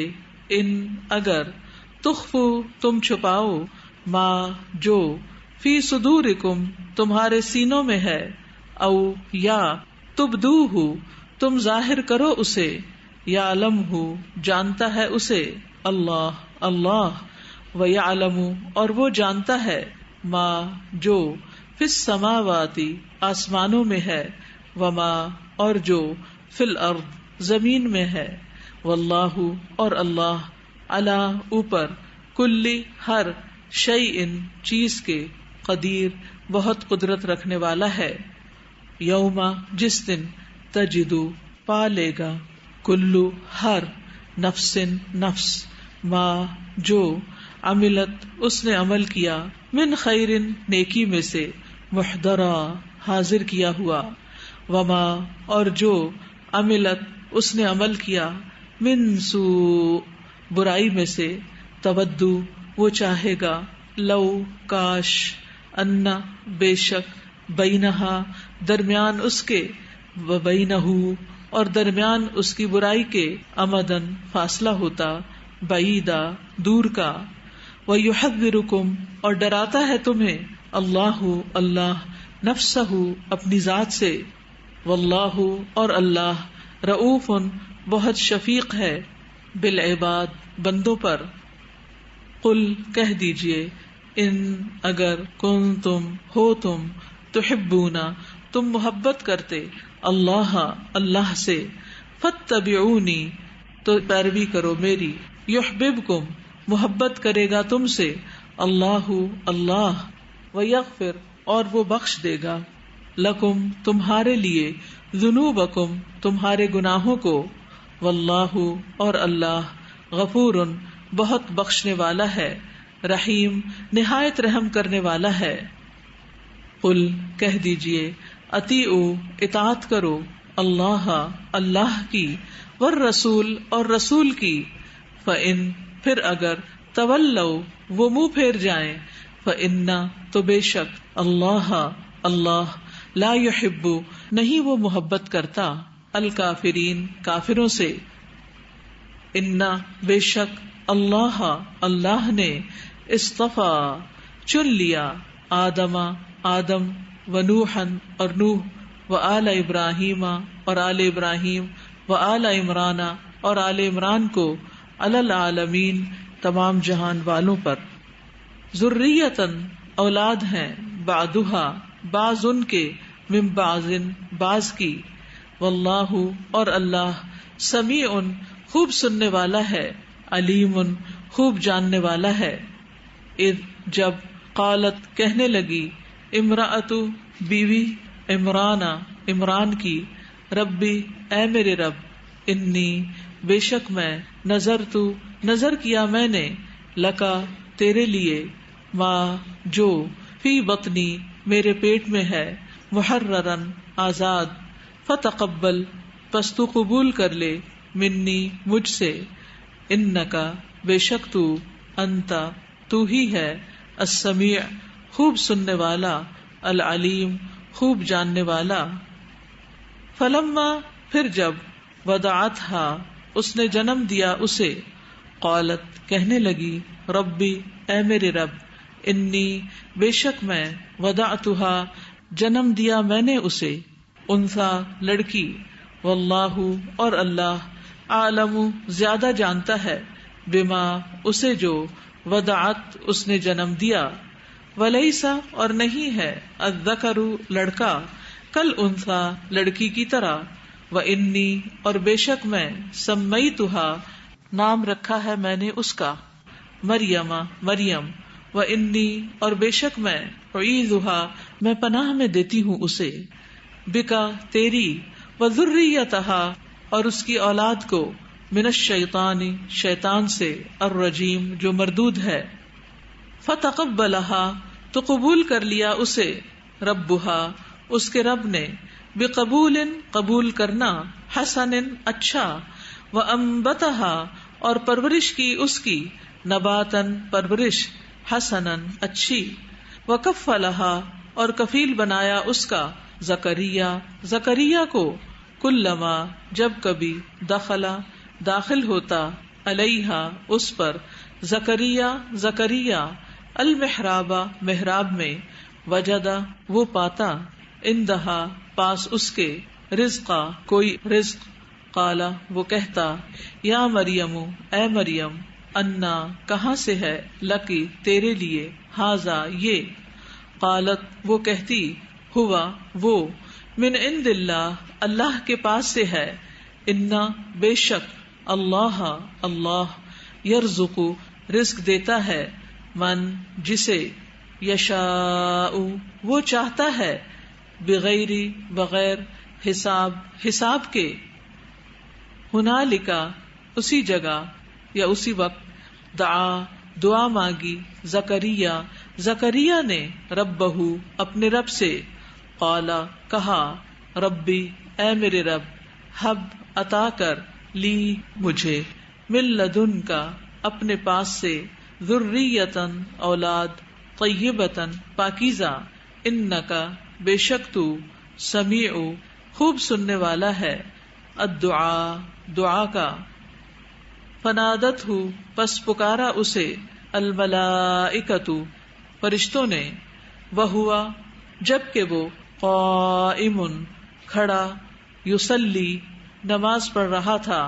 ان اگر، تخفو تم چھپاؤ، ما جو، فی صدورکم تمہارے سینوں میں ہے، او یا، تبدوہ تم ظاہر کرو اسے، یعلمہ جانتا ہے اسے، اللہ اللہ، ویعلم اور وہ جانتا ہے، ما جو، فی السماوات آسمانوں میں ہے، وما اور جو، فی الارض زمین میں ہے، واللہ اور اللہ، علی اوپر، کلی ہر، شیء چیز کے، قدیر بہت قدرت رکھنے والا ہے۔ یوم جس دن، تجدو پا لے گا، کلو ہر، نفس نفس، ما جو، عملت اس نے عمل کیا، من خیر نیکی میں سے، محضرا حاضر کیا ہوا، وما اور جو، عملت اس نے عمل کیا، من سوء برائی میں سے، تودو وہ چاہے گا، لو کاش، انا بے شک، بینہا درمیان اس کے، وبینہ اور درمیان اس کی برائی کے، امدن فاصلہ ہوتا، بعیدا دور کا، ویحذرکم اور ڈراتا ہے تمہیں، اللہ اللہ، نفسہ اپنی ذات سے، واللہ اور اللہ، رؤوف بہت شفیق ہے، بالعباد بندوں پر. قل کہہ دیجئے، ان اگر کنتم ہو تم، تحبونا تم محبت کرتے، اللہ اللہ سے، فاتبعونی تو پیروی کرو میری، یحببکم محبت کرے گا تم سے اللہ اللہ، ویغفر اور وہ بخش دے گا، لکم تمہارے لیے، ذنوبکم تمہارے گناہوں کو، واللہ اور اللہ، غفور بہت بخشنے والا ہے، رحیم نہایت رحم کرنے والا ہے. قل کہہ دیجئے، اطیعوا اطاعت کرو، اللہ اللہ کی، والرسول اور رسول کی، فإن پھر اگر تولوا وہ منہ پھیر جائیں، فإن تو بے شک اللہ اللہ لا يحب نہیں وہ محبت کرتا، الکافرین کافروں سے. ان بے شک اللہ اللہ نے، اصطفیٰ چن لیا، آدم آدم، ونوحا اور نوح، وآل ابراہیم اور آل ابراہیم، وآل عمران اور آل عمران کو، علی العالمین تمام جہان والوں پر. ذریتاً اولاد ہیں، بعدھا بعض ان کے، من بعض بعض کی، واللہ اور اللہ، سمیع خوب سننے والا ہے، علیم خوب جاننے والا ہے. اذ جب، قالت کہنے لگی، امرأۃ بیوی، عمران کی، ربی اے میرے رب، انی بے شک میں، نظر کیا میں نے، لکا تیرے لیے، ما جو، فی بطنی میرے پیٹ میں ہے، محررن آزاد، فتقبل پس تو قبول کر لے، منی مجھ سے، انکا بے شک تو، انتا تو ہی ہے، السمیع خوب سننے والا، العلیم خوب جاننے والا. فلما پھر جب، وضعتھا اس نے جنم دیا اسے، قالت کہنے لگی، ربی اے میرے رب، انی بے شک میں، وضعتھا جنم دیا میں نے اسے، انثی لڑکی، واللہ اور اللہ، عالم زیادہ جانتا ہے، بما اسے جو، وضعت اس نے جنم دیا، ولیسا اور نہیں ہے، الذکر لڑکا، کل انثی لڑکی کی طرح، وانی اور بے شک میں، سمیتھا نام رکھا ہے میں نے اس کا، مریم، وانی اور بے شک میں، اعیذھا میں پناہ میں دیتی ہوں اسے، بکا تیری، وذریتھا اور اس کی اولاد کو، من الشیطان شیطان سے، الرجیم جو مردود ہے. فتقبلھا تو قبول کر لیا اسے، ربھا اس کے رب نے، بقبول قبول کرنا، حسن اچھا، وانبتھا اور پرورش کی اس کی، نباتن پرورش، حسنن اچھی، وکفلھا اور کفیل بنایا اس کا، زکریا کو، کلما جب کبھی، داخل ہوتا، علیہا اس پر، زکریا المحراب محراب میں، وجدا وہ پاتا، اندہا پاس اس کے، رزقا کوئی رزق، قالا وہ کہتا، یا مریم اے مریم، انا کہاں سے ہے، لکی تیرے لیے، ہاذا یہ، قالت وہ کہتی، ہوا وہ، من عند اللہ اللہ کے پاس سے ہے، انا بے شک، اللہ اللہ، یرزق رزق دیتا ہے، من جسے، یشاء وہ چاہتا ہے، بغیر حساب کے. ہنالکا اسی جگہ یا اسی وقت، دعا مانگی، زکریا نے، ربہ اپنے رب سے، قالا کہا، ربی اے میرے رب، حب عطا کر، لی مجھے، من لدن کا اپنے پاس سے، ذریتن اولاد، طیبتن پاکیزہ، انکا بے شک تو، سمیع خوب سننے والا ہے، الدعاء دعا کا. فنادت ہو پس پکارا اسے، الملائکۃ فرشتوں نے، وہوا جب کہ وہ، قائم کھڑا، یصلی نماز پڑھ رہا تھا،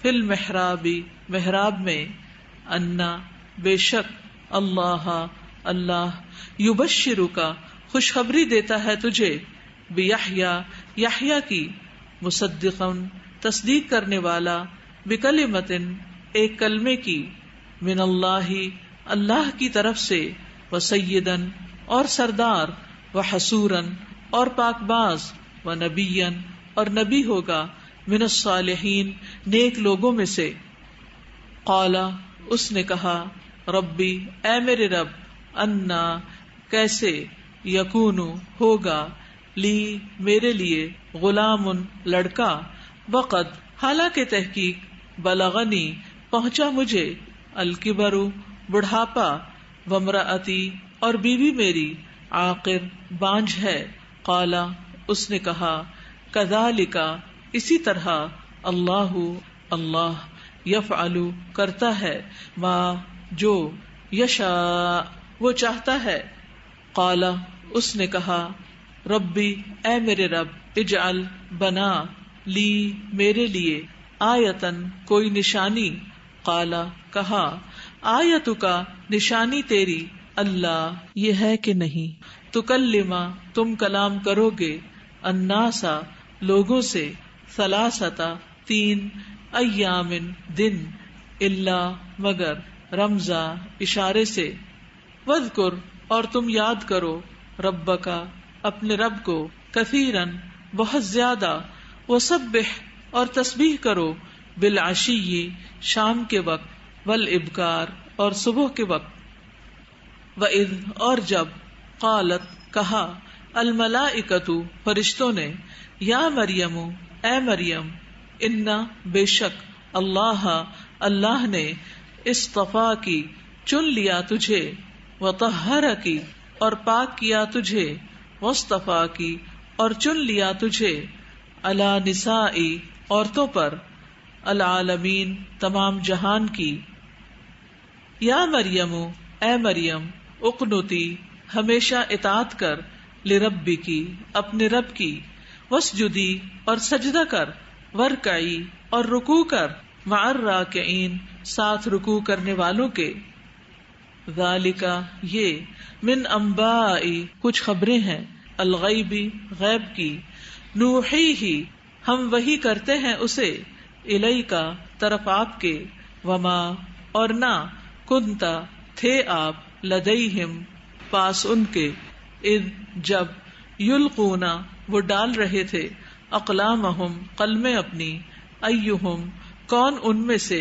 فی المحرابی محراب میں، انا بے شک، اللہ اللہ، یبشرک خوشخبری دیتا ہے تجھے، بیحییٰ یحییٰ کی، مصدقا تصدیق کرنے والا، بکلمۃ ایک کلمے کی، من اللہ اللہ کی طرف سے، وسیدن اور سردار، وحسورا اور پاک باز، ونبیا اور نبی ہوگا، من الصالحین نیک لوگوں میں سے۔ قال اس نے کہا، ربی اے میرے رب، انا کیسے، یکون ہوگا، لی میرے لیے، غلام لڑکا، وقد حالانکہ تحقیق، بلغنی پہنچا مجھے، الکبر بڑھاپا، وامرأتی اور بیوی میری، عاقر بانجھ ہے۔ قال اس نے کہا، کذالک اسی طرح، اللہ اللہ، یفعل کرتا ہے، ما جو، یشاء وہ چاہتا ہے۔ قال اس نے کہا، ربی اے میرے رب، اجعل بنا، لی میرے لیے، آیتن کوئی نشانی۔ قال کہا، آیتک نشانی تیری، اللہ یہ ہے کہ نہیں، تکلما تم کلام کرو گے، الناسا لوگوں سے، ثلاثتا تین، ایام دن، الا مگر، رمزا اشارے سے، واذکر اور تم یاد کرو، ربکا اپنے رب کو، کثیرن بہت زیادہ، وسبح اور تسبیح کرو، بالعشی شام کے وقت، والابکار اور صبح کے وقت، وَإِذْ اور جب، قالت کہا، الملائکۃ فرشتوں نے، یا مریم اے مریم، انا بے شک، اللہ اللہ نے، اصطفا کی چن لیا تجھے، وطہر کی اور پاک کیا تجھے، واصطفا کی اور چن لیا تجھے، علی نساء عورتوں پر، العالمین تمام جہان کی۔ یا مریم اے مریم، اقنتی ہمیشہ اطاعت کر، لربی کی اپنے رب کی، واسجدی اور سجدہ کر، ورکعی اور رکوع کر، مع الراکعین ساتھ رکوع کرنے والوں کے۔ ذالک یہ، من انباء کچھ خبریں ہیں، الغیب غیب کی، نوحیہ ہم وحی کرتے ہیں اسے، الیک طرف آپ کے، وما اور نہ، کنتا تھے آپ، لدیہم پاس ان کے، اذ جب، یلقونا وہ ڈال رہے تھے، اقلامہم قلمیں اپنی، ایہم کون ان میں سے،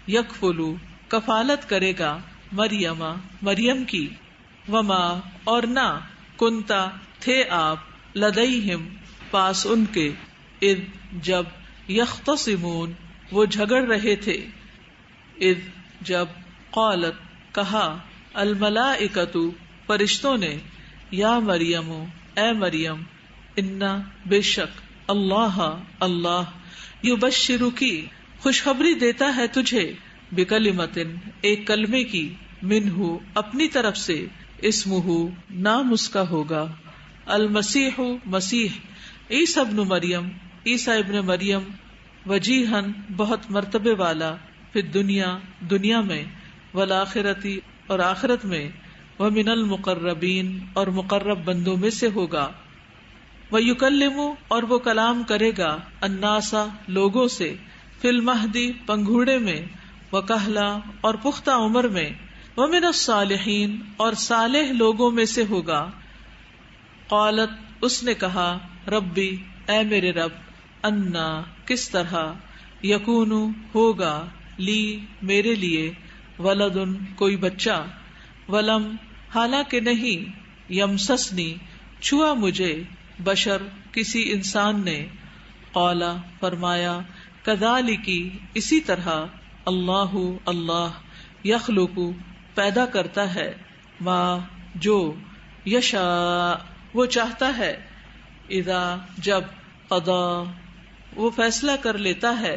یکفلو کفالت کرے گا، مریم مریم کی، وما اور نہ، کنتا تھے آپ، لدیہم پاس ان کے، اذ جب، یختصمون وہ جھگڑ رہے تھے، اذ جب، قالت کہا، الملائکۃ فرشتوں نے، یا مریم اے مریم، انا بے شک، اللہ اللہ، یبشرکی خوشخبری دیتا ہے تجھے، بکلمۃ ایک کلمے کی، منہ اپنی طرف سے، اسمہ نام اس کا ہوگا، المسیح مسیح، عیسیٰ ابن مریم عیسیٰ ابن مریم، وجیہن بہت مرتبے والا، پھر دنیا میں، والآخرتی اور آخرت میں، ومن المقربین اور مقرب بندوں میں سے ہوگا، ویکلم اور وہ کلام کرے گا، الناس لوگوں سے، فی المہدی پنگھوڑے میں، وکہلا اور پختہ عمر میں، ومن الصالحین اور صالح لوگوں میں سے ہوگا۔ قالت اس نے کہا، ربی اے میرے رب، انا کس طرح، یکون ہوگا، لی میرے لیے، ولدن کوئی بچہ، ولم حالانکہ نہیں، یمسسنی چھوا مجھے، بشر کسی انسان نے، قالا فرمایا، کذالکی اسی طرح، اللہ اللہ، یخلق پیدا کرتا ہے، ما جو، یشاء وہ چاہتا ہے، اذا جب، قضا وہ فیصلہ کر لیتا ہے،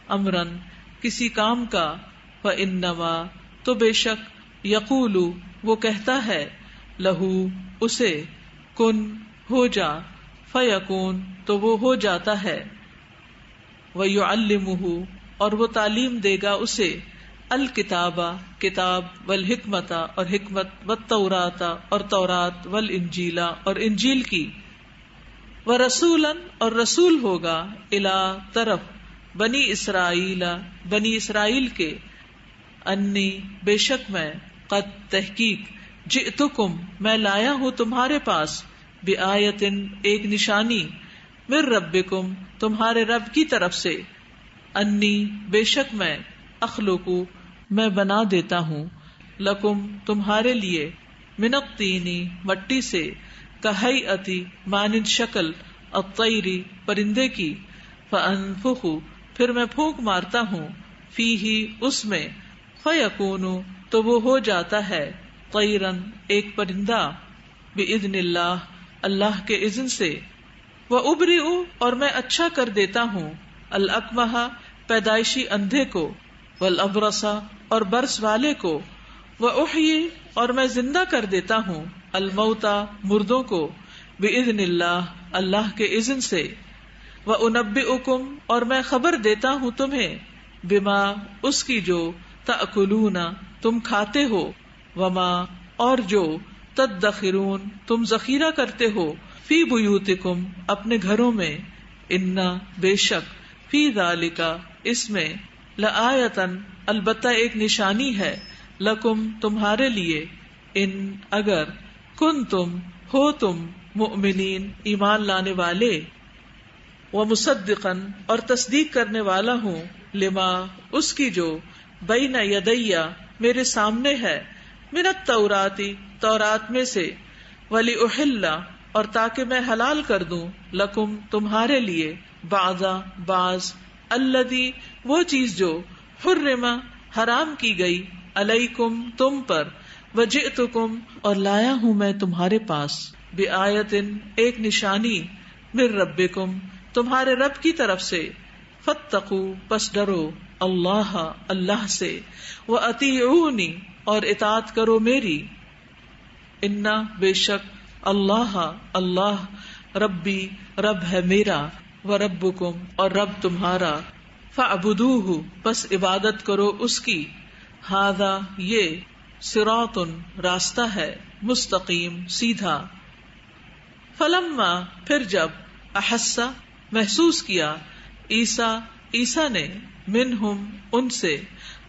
امرن کسی کام کا، فانما تو بے شک، یقول وہ کہتا ہے، لہو اسے، کن ہو جا، فیکون تو وہ ہو جاتا ہے۔ وَيُعَلِّمُهُ اور وہ تعلیم دے گا اسے الکتابہ کتاب والحکمت اور حکمت والتوراۃ اور تورات والانجیل اور انجیل کی ورسولا اور رسول ہوگا الی طرف بنی اسرائیل بنی اسرائیل کے انی بے شک میں قد تحقیق جئتکم میں لایا ہوں تمہارے پاس بآیت ایک نشانی من ربکم تمہارے رب کی طرف سے انی بے شک میں اخلقو میں بنا دیتا ہوں لکم تمہارے لیے من الطینی مٹی سے کہیئتی مانند شکل الطیری پرندے کی فانفخ پھر میں پھونک مارتا ہوں فیہ اس میں فیکون تو وہ ہو جاتا ہے طیرن ایک پرندہ باذن اللہ اللہ کے اذن سے وابرئ اور میں اچھا کر دیتا ہوں الاکمہ پیدائشی اندھے کو والابرص اور برس والے کو واحیی اور میں زندہ کر دیتا ہوں الموتى مردوں کو باذن اللہ اللہ کے اذن سے وانبئکم اور میں خبر دیتا ہوں تمہیں بما اس کی جو تأکلون تم کھاتے ہو وما اور جو تدخرون تم ذخیرہ کرتے ہو فی بیوتکم اپنے گھروں میں انا بے شک فی ذالک اس میں لآیتن البتہ ایک نشانی ہے لکم تمہارے لیے ان اگر کنتم ہو تم مؤمنین ایمان لانے والے ومصدقا اور تصدیق کرنے والا ہوں لما اس کی جو بین یدیا میرے سامنے ہے من التوراتی تورات میں سے ولیحل اور تاکہ میں حلال کر دوں لکم تمہارے لیے بعض الذی وہ چیز جو حرم حرام کی گئی علیکم تم پر وجئتکم اور لایا ہوں میں تمہارے پاس بآیتن ایک نشانی من ربکم تمہارے رب کی طرف سے فاتقوا پس ڈرو اللہ اللہ سے واطیعونی اور اطاعت کرو میری انا بے شک اللہ اللہ ربی رب ہے میرا وربکم اور رب تمہارا فاعبدوہ پس عبادت کرو اس کی ھذا یہ صراط راستہ ہے مستقیم سیدھا فلما پھر جب احسا محسوس کیا عیسیٰ نے منہم ان سے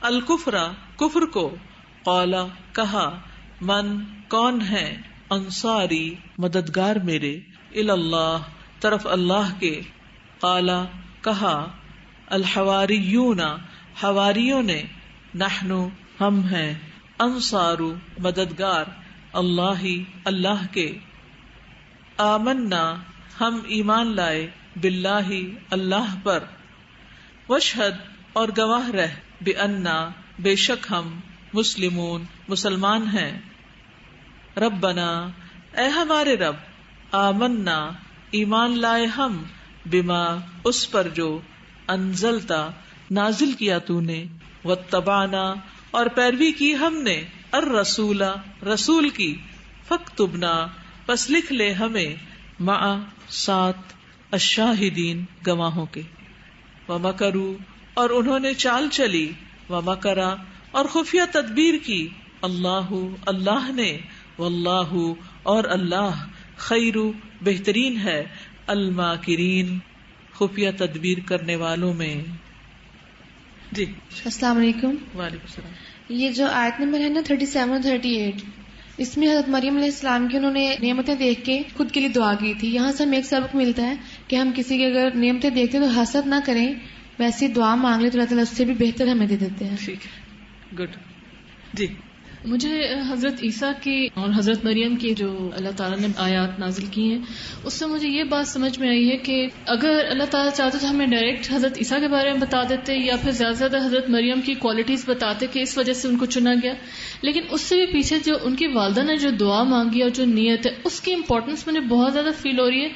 الکفر کفر کو قالا کہا من کون ہے انصاری مددگار میرے اللہ طرف اللہ کے قالا کہا الحواریون حواریوں نے نحنو ہم ہیں انصارو مددگار اللہ کے آمنا ہم ایمان لائے باللہ اللہ پر واشہد اور گواہ رہ بأننا بے شک ہم مسلمون مسلمان ہیں ربنا اے ہمارے رب آمنا ایمان لائے ہم بما اس پر جو انزلتا نازل کیا تو نے واتبعنا اور پیروی کی ہم نے الرسول رسول کی فاکتبنا پس لکھ لے ہمیں مع ساتھ الشاہدین گواہوں کے ومکروا اور انہوں نے چال چلی ومکرا اور خفیہ تدبیر کی اللہ نے واللہ اور اللہ خیر بہترین ہے الماکرین خفیہ تدبیر کرنے والوں میں. جی السلام علیکم. وعلیکم السلام. یہ جو آیت نمبر ہے نا 37 اور 38 اس میں حضرت مریم علیہ السلام کی انہوں نے نعمتیں دیکھ کے خود کے لیے دعا کی تھی. یہاں سے ہمیں ایک سبق ملتا ہے کہ ہم کسی کی اگر نعمتیں دیکھتے ہیں تو حسد نہ کریں, ویسی دعا مانگ لیں تو اللہ تعالیٰ اس سے بھی بہتر ہمیں دے دیتے ہیں. ٹھیک ہے, گڈ. جی مجھے حضرت عیسیٰ کی اور حضرت مریم کی جو اللہ تعالیٰ نے آیات نازل کی ہیں اس سے مجھے یہ بات سمجھ میں آئی ہے کہ اگر اللہ تعالیٰ چاہتے تو ہمیں ڈائریکٹ حضرت عیسیٰ کے بارے میں بتا دیتے یا پھر زیادہ سے زیادہ حضرت مریم کی کوالٹیز بتاتے کہ اس وجہ سے ان کو چنا گیا, لیکن اس سے بھی پیچھے جو ان کی والدہ نے جو دعا مانگی اور جو نیت ہے اس کی امپورٹنس مجھے بہت زیادہ فیل ہو رہی ہے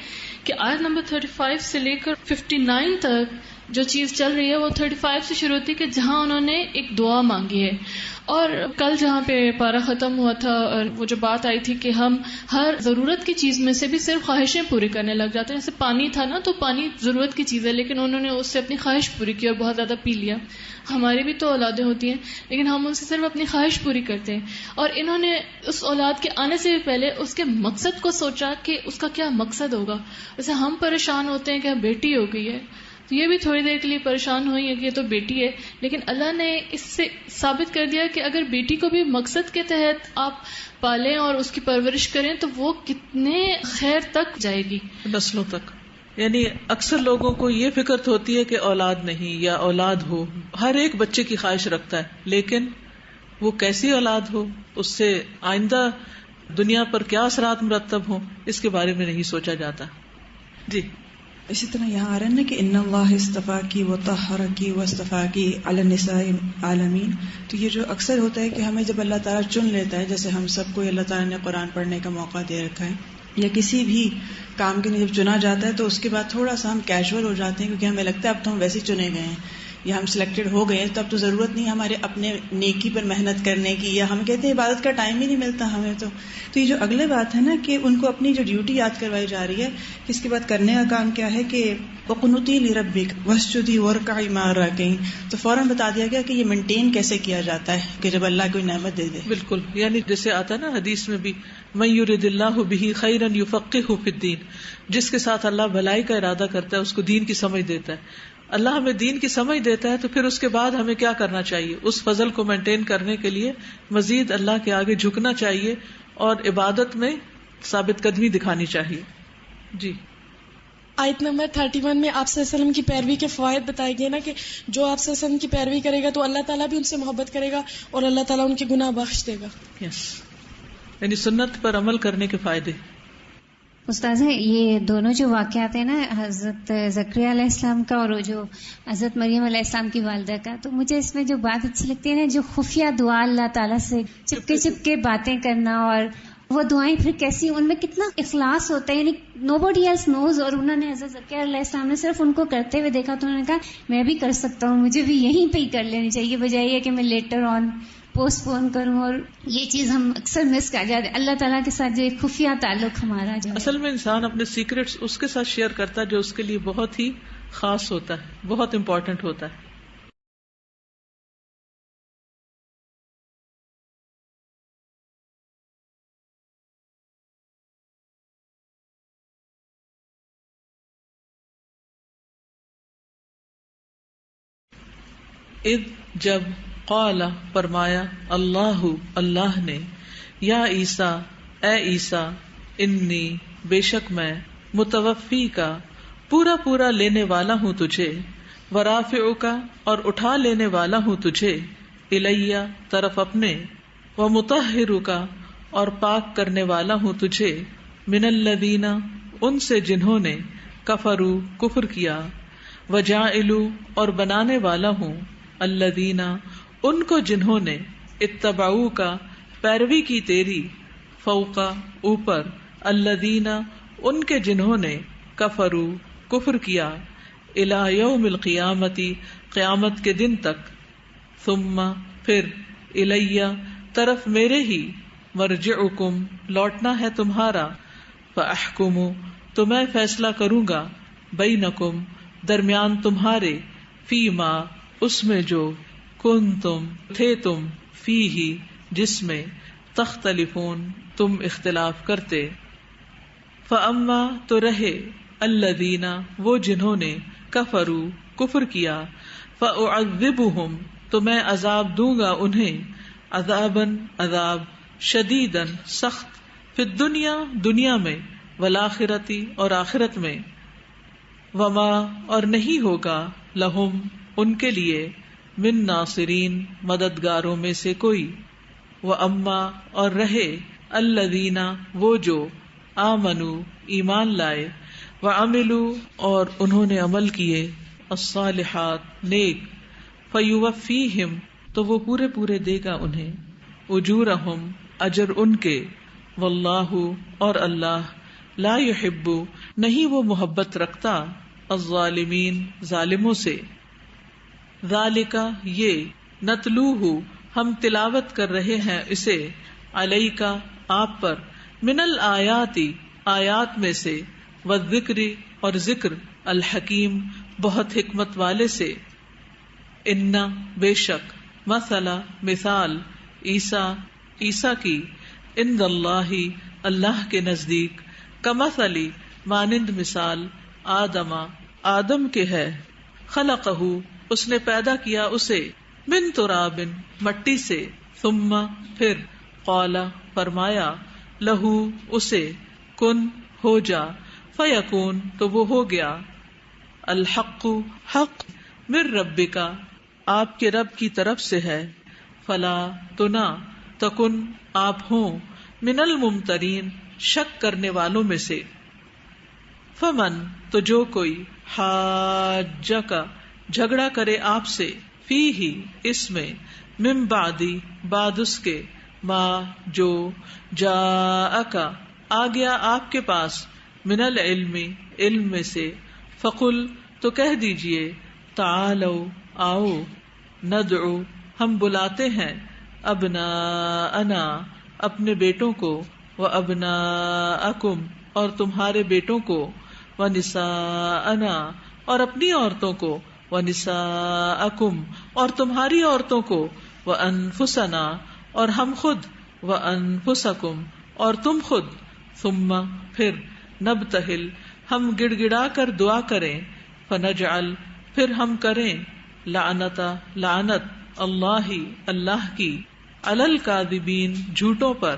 کہ آیت نمبر 35 سے لے کر 59 تک جو چیز چل رہی ہے وہ 35 سے شروع ہوتی ہے کہ جہاں انہوں نے ایک دعا مانگی ہے. اور کل جہاں پہ پارہ ختم ہوا تھا اور وہ جو بات آئی تھی کہ ہم ہر ضرورت کی چیز میں سے بھی صرف خواہشیں پوری کرنے لگ جاتے ہیں. جیسے پانی تھا نا، تو پانی ضرورت کی چیز ہے لیکن انہوں نے اس سے اپنی خواہش پوری کی اور بہت زیادہ پی لیا. ہماری بھی تو اولادیں ہوتی ہیں لیکن ہم ان سے صرف اپنی خواہش پوری کرتے ہیں. اور انہوں نے اس اولاد کے آنے سے بھی پہلے اس کے مقصد کو سوچا کہ اس کا کیا مقصد ہوگا. جیسے ہم پریشان ہوتے ہیں کہ بیٹی ہو گئی ہے، تو یہ بھی تھوڑی دیر کے لیے پریشان ہوئی ہے کہ یہ تو بیٹی ہے، لیکن اللہ نے اس سے ثابت کر دیا کہ اگر بیٹی کو بھی مقصد کے تحت آپ پالیں اور اس کی پرورش کریں تو وہ کتنے خیر تک جائے گی، نسلوں تک. یعنی اکثر لوگوں کو یہ فکر ہوتی ہے کہ اولاد نہیں یا اولاد ہو، ہر ایک بچے کی خواہش رکھتا ہے، لیکن وہ کیسی اولاد ہو، اس سے آئندہ دنیا پر کیا اثرات مرتب ہوں، اس کے بارے میں نہیں سوچا جاتا. جی اسی طرح یہاں آ رہا ہے نا کہ ان اللہ اصطفاکی وطہرکی واصطفاکی علی النساء العالمین. تو یہ جو اکثر ہوتا ہے کہ ہمیں جب اللہ تعالیٰ چن لیتا ہے، جیسے ہم سب کو اللہ تعالیٰ نے قرآن پڑھنے کا موقع دے رکھا ہے، یا کسی بھی کام کے لیے جب چنا جاتا ہے تو اس کے بعد تھوڑا سا ہم کیجول ہو جاتے ہیں، کیونکہ ہمیں لگتا ہے اب تو ہم ویسے چنے گئے ہیں یا ہم سلیکٹڈ ہو گئے ہیں، تو اب تو ضرورت نہیں ہمارے اپنے نیکی پر محنت کرنے کی، یا ہم کہتے ہیں عبادت کا ٹائم ہی نہیں ملتا ہمیں. تو یہ جو اگلے بات ہے نا کہ ان کو اپنی جو ڈیوٹی یاد کروائی جا رہی ہے، اس کے بعد کرنے کا کام کیا ہے کہ وَقُنُوتِي لِرَبِّكَ وَاسْجُدِي وَارْكَعِي مَعَ الرَّاكِعِينَ. تو فوراً بتا دیا گیا کہ یہ مینٹین کیسے کیا جاتا ہے کہ جب اللہ کوئی نعمت دے دے. بالکل، یعنی جیسے آتا ہے نا حدیث میں بھی، مَن يُرِدِ اللَّهُ بِهِ خَيْرًا يُفَقِّهُ فِي الدِّينِ، جس کے ساتھ اللہ بھلائی کا ارادہ کرتا ہے اس کو دین کی سمجھ دیتا ہے. اللہ ہمیں دین کی سمجھ دیتا ہے تو پھر اس کے بعد ہمیں کیا کرنا چاہیے؟ اس فضل کو مینٹین کرنے کے لیے مزید اللہ کے آگے جھکنا چاہیے اور عبادت میں ثابت قدمی دکھانی چاہیے. جی آیت نمبر 31 میں آپ صلی اللہ علیہ وسلم کی پیروی کے فوائد بتائے گئے نا کہ جو آپ صلی اللہ علیہ وسلم کی پیروی کرے گا تو اللہ تعالیٰ بھی ان سے محبت کرے گا اور اللہ تعالیٰ ان کے گناہ بخش دے گا. یس، یعنی سنت پر عمل کرنے کے فائدے. استاذ یہ دونوں جو واقعات ہیں نا، حضرت زکریا علیہ السلام کا اور جو حضرت مریم علیہ السلام کی والدہ کا، تو مجھے اس میں جو بات اچھی لگتی ہے نا، جو خفیہ دعا اللہ تعالیٰ سے چپکے چپکے باتیں کرنا، اور وہ دعائیں پھر کیسی، ان میں کتنا اخلاص ہوتا ہے، یعنی نو باڈی ایلس نوز. اور انہوں نے حضرت زکریا علیہ السلام نے صرف ان کو کرتے ہوئے دیکھا تو انہوں نے کہا میں بھی کر سکتا ہوں، مجھے بھی یہیں پہ ہی کر لینی چاہیے، بجائے کہ میں لیٹر آن پوسٹ پون کروں. اور یہ چیز ہم اکثر مس کر جاتے ہیں، اللہ تعالیٰ کے ساتھ جو ایک خفیہ تعلق ہمارا جو اصل میں انسان اپنے سیکرٹس اس کے ساتھ شیئر کرتا ہے جو اس کے لیے بہت ہی خاص ہوتا ہے، بہت امپورٹنٹ ہوتا ہے. اذ جب، قال فرمایا، اللہ نے، یا عیسیٰ اے عیسیٰ، انی بے شک میں، متوفی کا پورا لینے والا ہوں تجھے، ورافعو کا اور اٹھا لینے والا ہوں تجھے، الیہ طرف اپنے، ومطہرو کا اور پاک کرنے والا ہوں تجھے، من الذین ان سے جنہوں نے، کفروا کفر کیا، وجاعلو اور بنانے والا ہوں، الذین ان کو جنہوں نے، اتبعو کا پیروی کی تیری، فوقا اوپر، الذین ان کے جنہوں نے، کفروا کفر کیا، الی یوم القیامتی قیامت کے دن تک، ثم پھر، الی طرف میرے ہی، مرجعکم لوٹنا ہے تمہارا، فاحکم تو میں فیصلہ کروں گا، بینکم درمیان تمہارے، فیما اس میں جو، کنتم تھے تم، فیہ جس میں، تختلفون تم اختلاف کرتے، فاما تو رہے، الذین وہ جنہوں نے، کفروا کفر کیا، فاعذبہم تو میں عذاب دوں گا انہیں، عذاباً عذاب، شدیداً سخت، فی الدنیا دنیا میں، والآخرتی اور آخرت میں، وما اور نہیں ہوگا، لہم ان کے لیے، من ناصرین مددگاروں میں سے کوئی، واما اور رہے، الذین وہ جو، آمنو ایمان لائے، وعملوا اور انہوں نے عمل کیے، الصالحات نیک، فیوفیہم تو وہ پورے دے گا انہیں، اجورہم اجر ان کے، واللہ اور اللہ، لا یحب نہیں وہ محبت رکھتا، الظالمین ظالموں سے. ذالک یہ نتلوہ ہم تلاوت کر رہے ہیں اسے علیک آپ پر من الآیاتی آیات میں سے والذکر اور ذکر الحکیم بہت حکمت والے سے. ان بے شک مثلا مثال عیسیٰ کی عند اللہ اللہ کے نزدیک کمثلی مانند مثال آدم کے ہے. خلقہ اس نے پیدا کیا اسے من تراب مٹی سے ثم پھر قال فرمایا لہو اسے کن ہو جا فیکون تو وہ ہو گیا. الحق حق من ربک آپ کے رب کی طرف سے ہے. فلا تو نہ تکن آپ ہوں من الممترین شک کرنے والوں میں سے. فمن تو جو کوئی حاجک جھگڑا کرے آپ سے فی ہی اس میں من بعدی بعد اس کے ما جو جاءک آ گیا آپ کے پاس من العلم علم میں سے. فقل تو کہہ دیجئے تعالو آؤ ندعو ہم بلاتے ہیں ابناءنا اپنے بیٹوں کو وابناءکم اور تمہارے بیٹوں کو ونساءنا اور اپنی عورتوں کو ونساءکم اور تمہاری عورتوں کو وانفسنا اور ہم خود وانفسکم اور تم خود. ثم پھر نبتہل ہم گڑ گڑا کر دعا کریں فنجعل پھر ہم کریں لعنت اللہ کی علی الکاذبین جھوٹوں پر.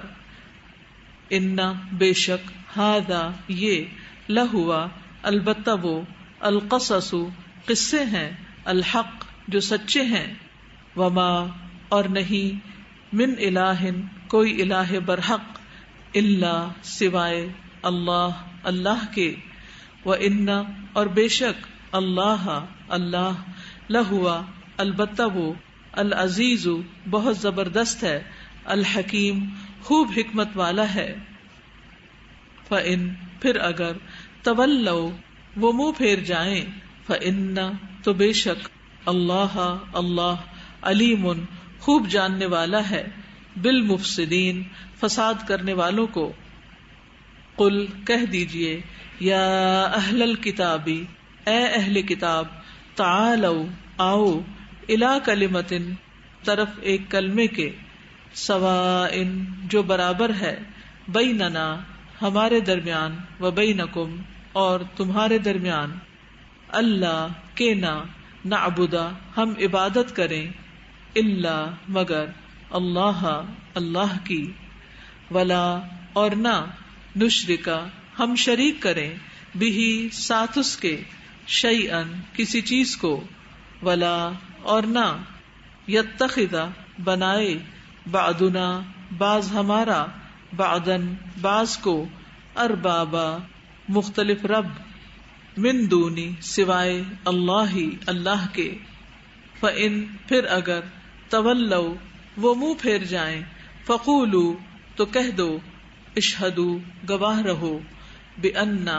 ان بے شک ھذا یہ لہوا البتہ وہ القصص قصے ہیں الحق جو سچے ہیں. وما اور نہیں من الہ کوئی الہ برحق الا سوائے اللہ کے. وَإِنَّ اور بے شک اللہ لہوا البتہ وہ العزیز بہت زبردست ہے الحکیم خوب حکمت والا ہے. فَإِن پھر اگر تولوا وہ منہ پھیر جائیں فَإِنَّ تو بے شک اللہ علیم خوب جاننے والا ہے بالمفسدین فساد کرنے والوں کو. قل کہہ دیجئے یا اہل الکتاب اے اہل کتاب تعالوا آؤ الی کلمۃ طرف ایک کلمے کے سواء جو برابر ہے بیننا ہمارے درمیان و بینکم اور تمہارے درمیان اللہ کے نہ نعبد ہم عبادت کریں الا مگر اللہ کی ولا اور نہ نشرکا ہم شریک کریں بہی ساتھ اس کے شیئن کسی چیز کو ولا اور نہ یتخذ بنائے بعدنا بعض ہمارا بعدن بعض کو اربابا مختلف رب من دونی سوائے اللہ کے. فإن پھر اگر تولوا وہ منہ پھیر جائیں فقولوا تو کہہ دو اشہدوا گواہ رہو بأننا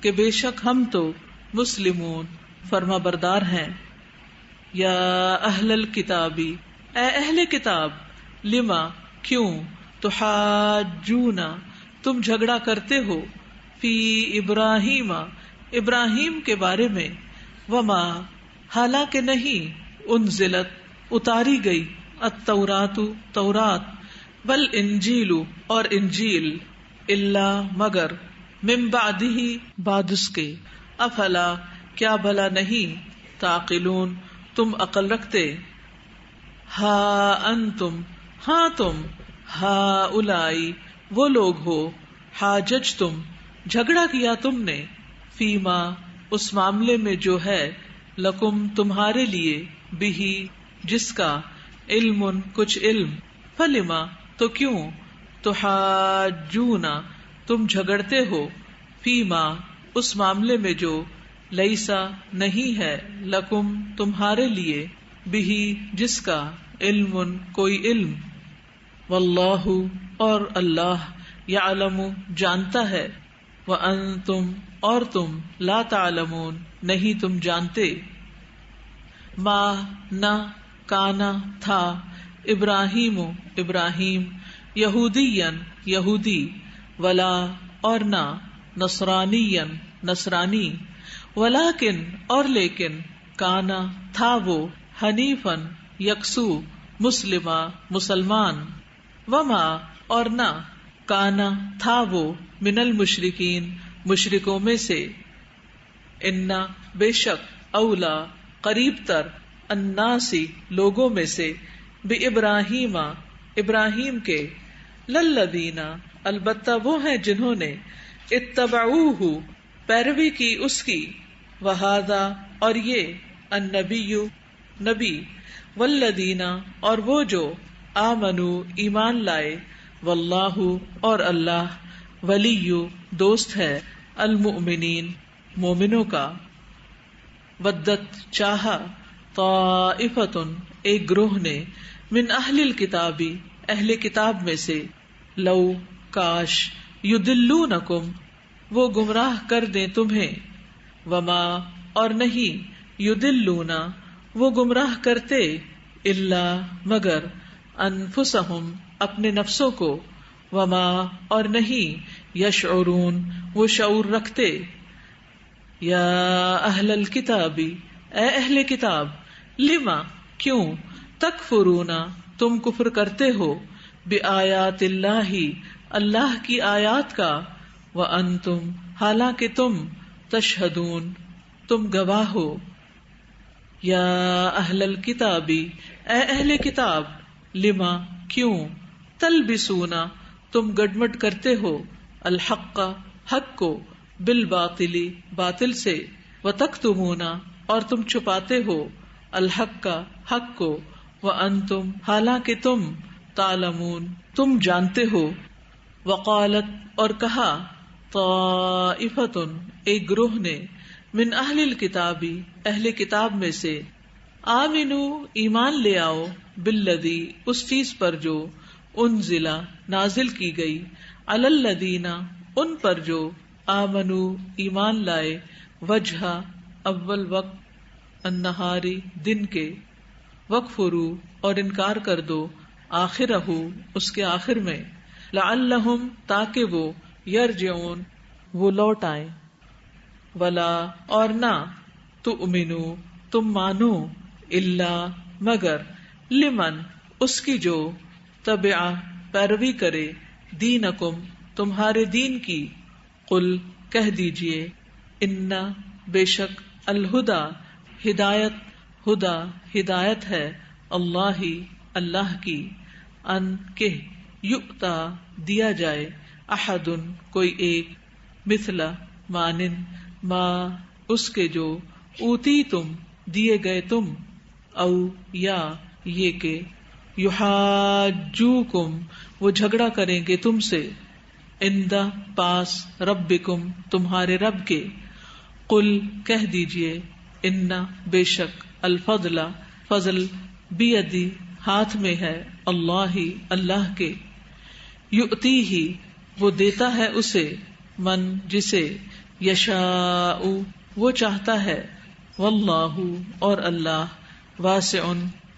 کہ بے شک ہم تو مسلمون فرما بردار ہیں. یا اہل الکتاب اے اہل کتاب لما کیوں تحاجون تم جھگڑا کرتے ہو فی ابراہیم کے بارے میں وما حالانکہ نہیں انزلت اتاری گئی التورات تورات والانجیل اور انجیل الا مگر من بعدہ بعد اس کے افلا کیا بھلا نہیں تعقلون تم عقل رکھتے. ہا انتم ہاں تم ہا الائی وہ لوگ ہو حاجج تم جھگڑا کیا تم نے فیما اس معاملے میں جو ہے لکم تمہارے لیے بہی جس کا علم کچھ علم فلما تو کیوں تحاجونا تم جھگڑتے ہو فیما اس معاملے میں جو لیسا نہیں ہے لکم تمہارے لیے بہی جس کا علم کوئی علم. واللہ اور اللہ یعلم جانتا ہے وانتم اور تم لا تعلمون نہیں تم جانتے. ما نہ کانا تھا ابراہیم ابراہیم یہودین یہودی ولا اور نہ نصرانین نصرانی ولیکن اور لیکن کانا تھا وہ حنیفن یکسو مسلمہ مسلمان وما اور نہ کانا تھا وہ من المشرکین مشرکوں میں سے. انا بے شک اولا قریب تر الناسی لوگوں میں سے بابراہیم ابراہیم کے للذین البتہ وہ ہیں جنہوں نے اتبعوہ پیروی کی اس کی وہذا اور یہ النبی نبی والذین اور وہ جو آمنو ایمان لائے واللہ اور اللہ ولی دوست ہے المؤمنین مومنوں کا. ودت چاہا طائفۃ ایک گروہ نے من اہل الکتابی اہل کتاب میں سے لو کاش یدلونکم وہ گمراہ کر دیں تمہیں وما اور نہیں یدلونا وہ گمراہ کرتے الا مگر انفسہم اپنے نفسوں کو وما اور نہیں یشعرون وہ شعور رکھتے. یا اہل الکتابی اے اہل کتاب لما کیوں تکفرون تم کفر کرتے ہو بآیات اللہ اللہ کی آیات کا وانتم حالانکہ تم تشہدون تم گواہ ہو. یا اہل الکتابی اے اہل کتاب لما کیوں تلبسون تم گڈمٹ کرتے ہو الحق حق کو بالباطل باطل سے وتکتمون اور تم چھپاتے ہو الحق کا حق کو وانتم حالانکہ تم تعلمون تم جانتے ہو. وقالت اور کہا طائفۃ ایک گروہ نے من اہل الکتابی اہل کتاب میں سے آمنو ایمان لے آؤ بالذی اس چیز پر جو انزل نازل کی گئی علی الذین ان پر جو آمنو ایمان لائے وجہ اول وقت النہاری دن کے وکفرو اور انکار کر دو آخرہ اس کے آخر میں لعلہم تاکہ وہ یرجعون وہ لوٹ آئیں ولا اور نہ تؤمنو تم مانو الا مگر لمن اس کی جو تبع پیروی کرے دینکم تمہارے دین کی قل کہہ دیجئے ان بے شک الہدا ہدایت ہدا ہدایت ہے اللہ اللہ کی ان کہ یؤتا دیا جائے احد کوئی ایک مثل مانن ما اس کے جو اوتی تم دیے گئے تم او یا یہ کہ یحاجوکم وہ جھگڑا کریں گے تم سے عند پاس ربکم تمہارے رب کے قل کہہ دیجئے ان بے شک الفضل فضل بیدی ہاتھ میں ہے اللہ اللہ کے یؤتی ہی وہ دیتا ہے اسے من جسے یشاء وہ چاہتا ہے واللہ اور اللہ واسع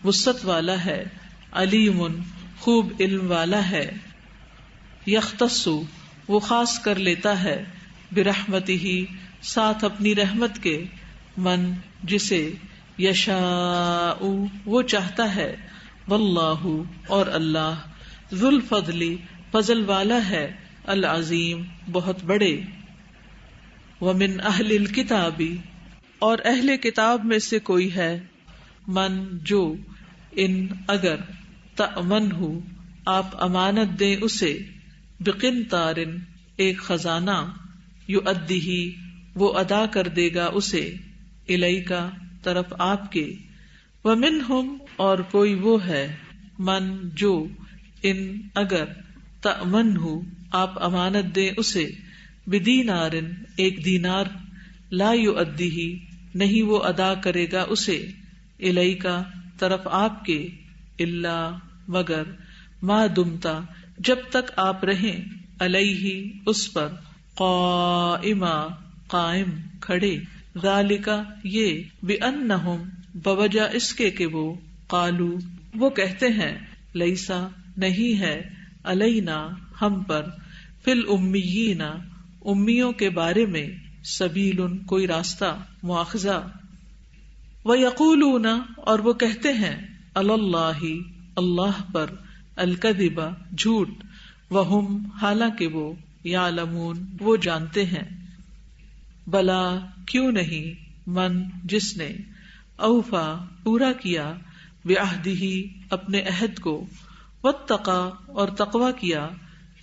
وسعت والا ہے علیم خوب علم والا ہے یختص وہ خاص کر لیتا ہے برحمتہ ساتھ اپنی رحمت کے من جسے یشاء وہ چاہتا ہے واللہ اور اللہ ذو الفضل فضل والا ہے العظیم بہت بڑے. ومن اہل الکتاب اور اہل کتاب میں سے کوئی ہے من جو ان اگر تأمن ہو آپ امانت دیں اسے بقنطار ایک خزانہ یؤدیہ وہ ادا کر دے گا اسے الیکا طرف آپ کے. ومنہم اور کوئی وہ ہے من جو ان اگر تأمن ہو آپ امانت دیں اسے بدینار ایک دینار لا یؤدیہ نہیں وہ ادا کرے گا اسے الیکا طرف آپ کے الا مگر ما دمتا جب تک آپ رہیں علیہ اس پر قائما قائم کھڑے، ذالکا یہ، بأنہم بوجہ اس کے کہ وہ، قالو وہ کہتے ہیں، لیسا نہیں ہے، علینا ہم پر، فی الامیین امیوں کے بارے میں، سبیل کوئی راستہ، مواخذہ، ویقولون اور وہ کہتے ہیں، علی اللہ اللہ پر، الکذب جھوٹ، وہم حالانکہ وہ، یعلمون وہ جانتے ہیں، بلا کیوں نہیں، من جس نے، اوفا پورا کیا، بعہدہ اپنے عہد کو، واتقا اور تقوی کیا،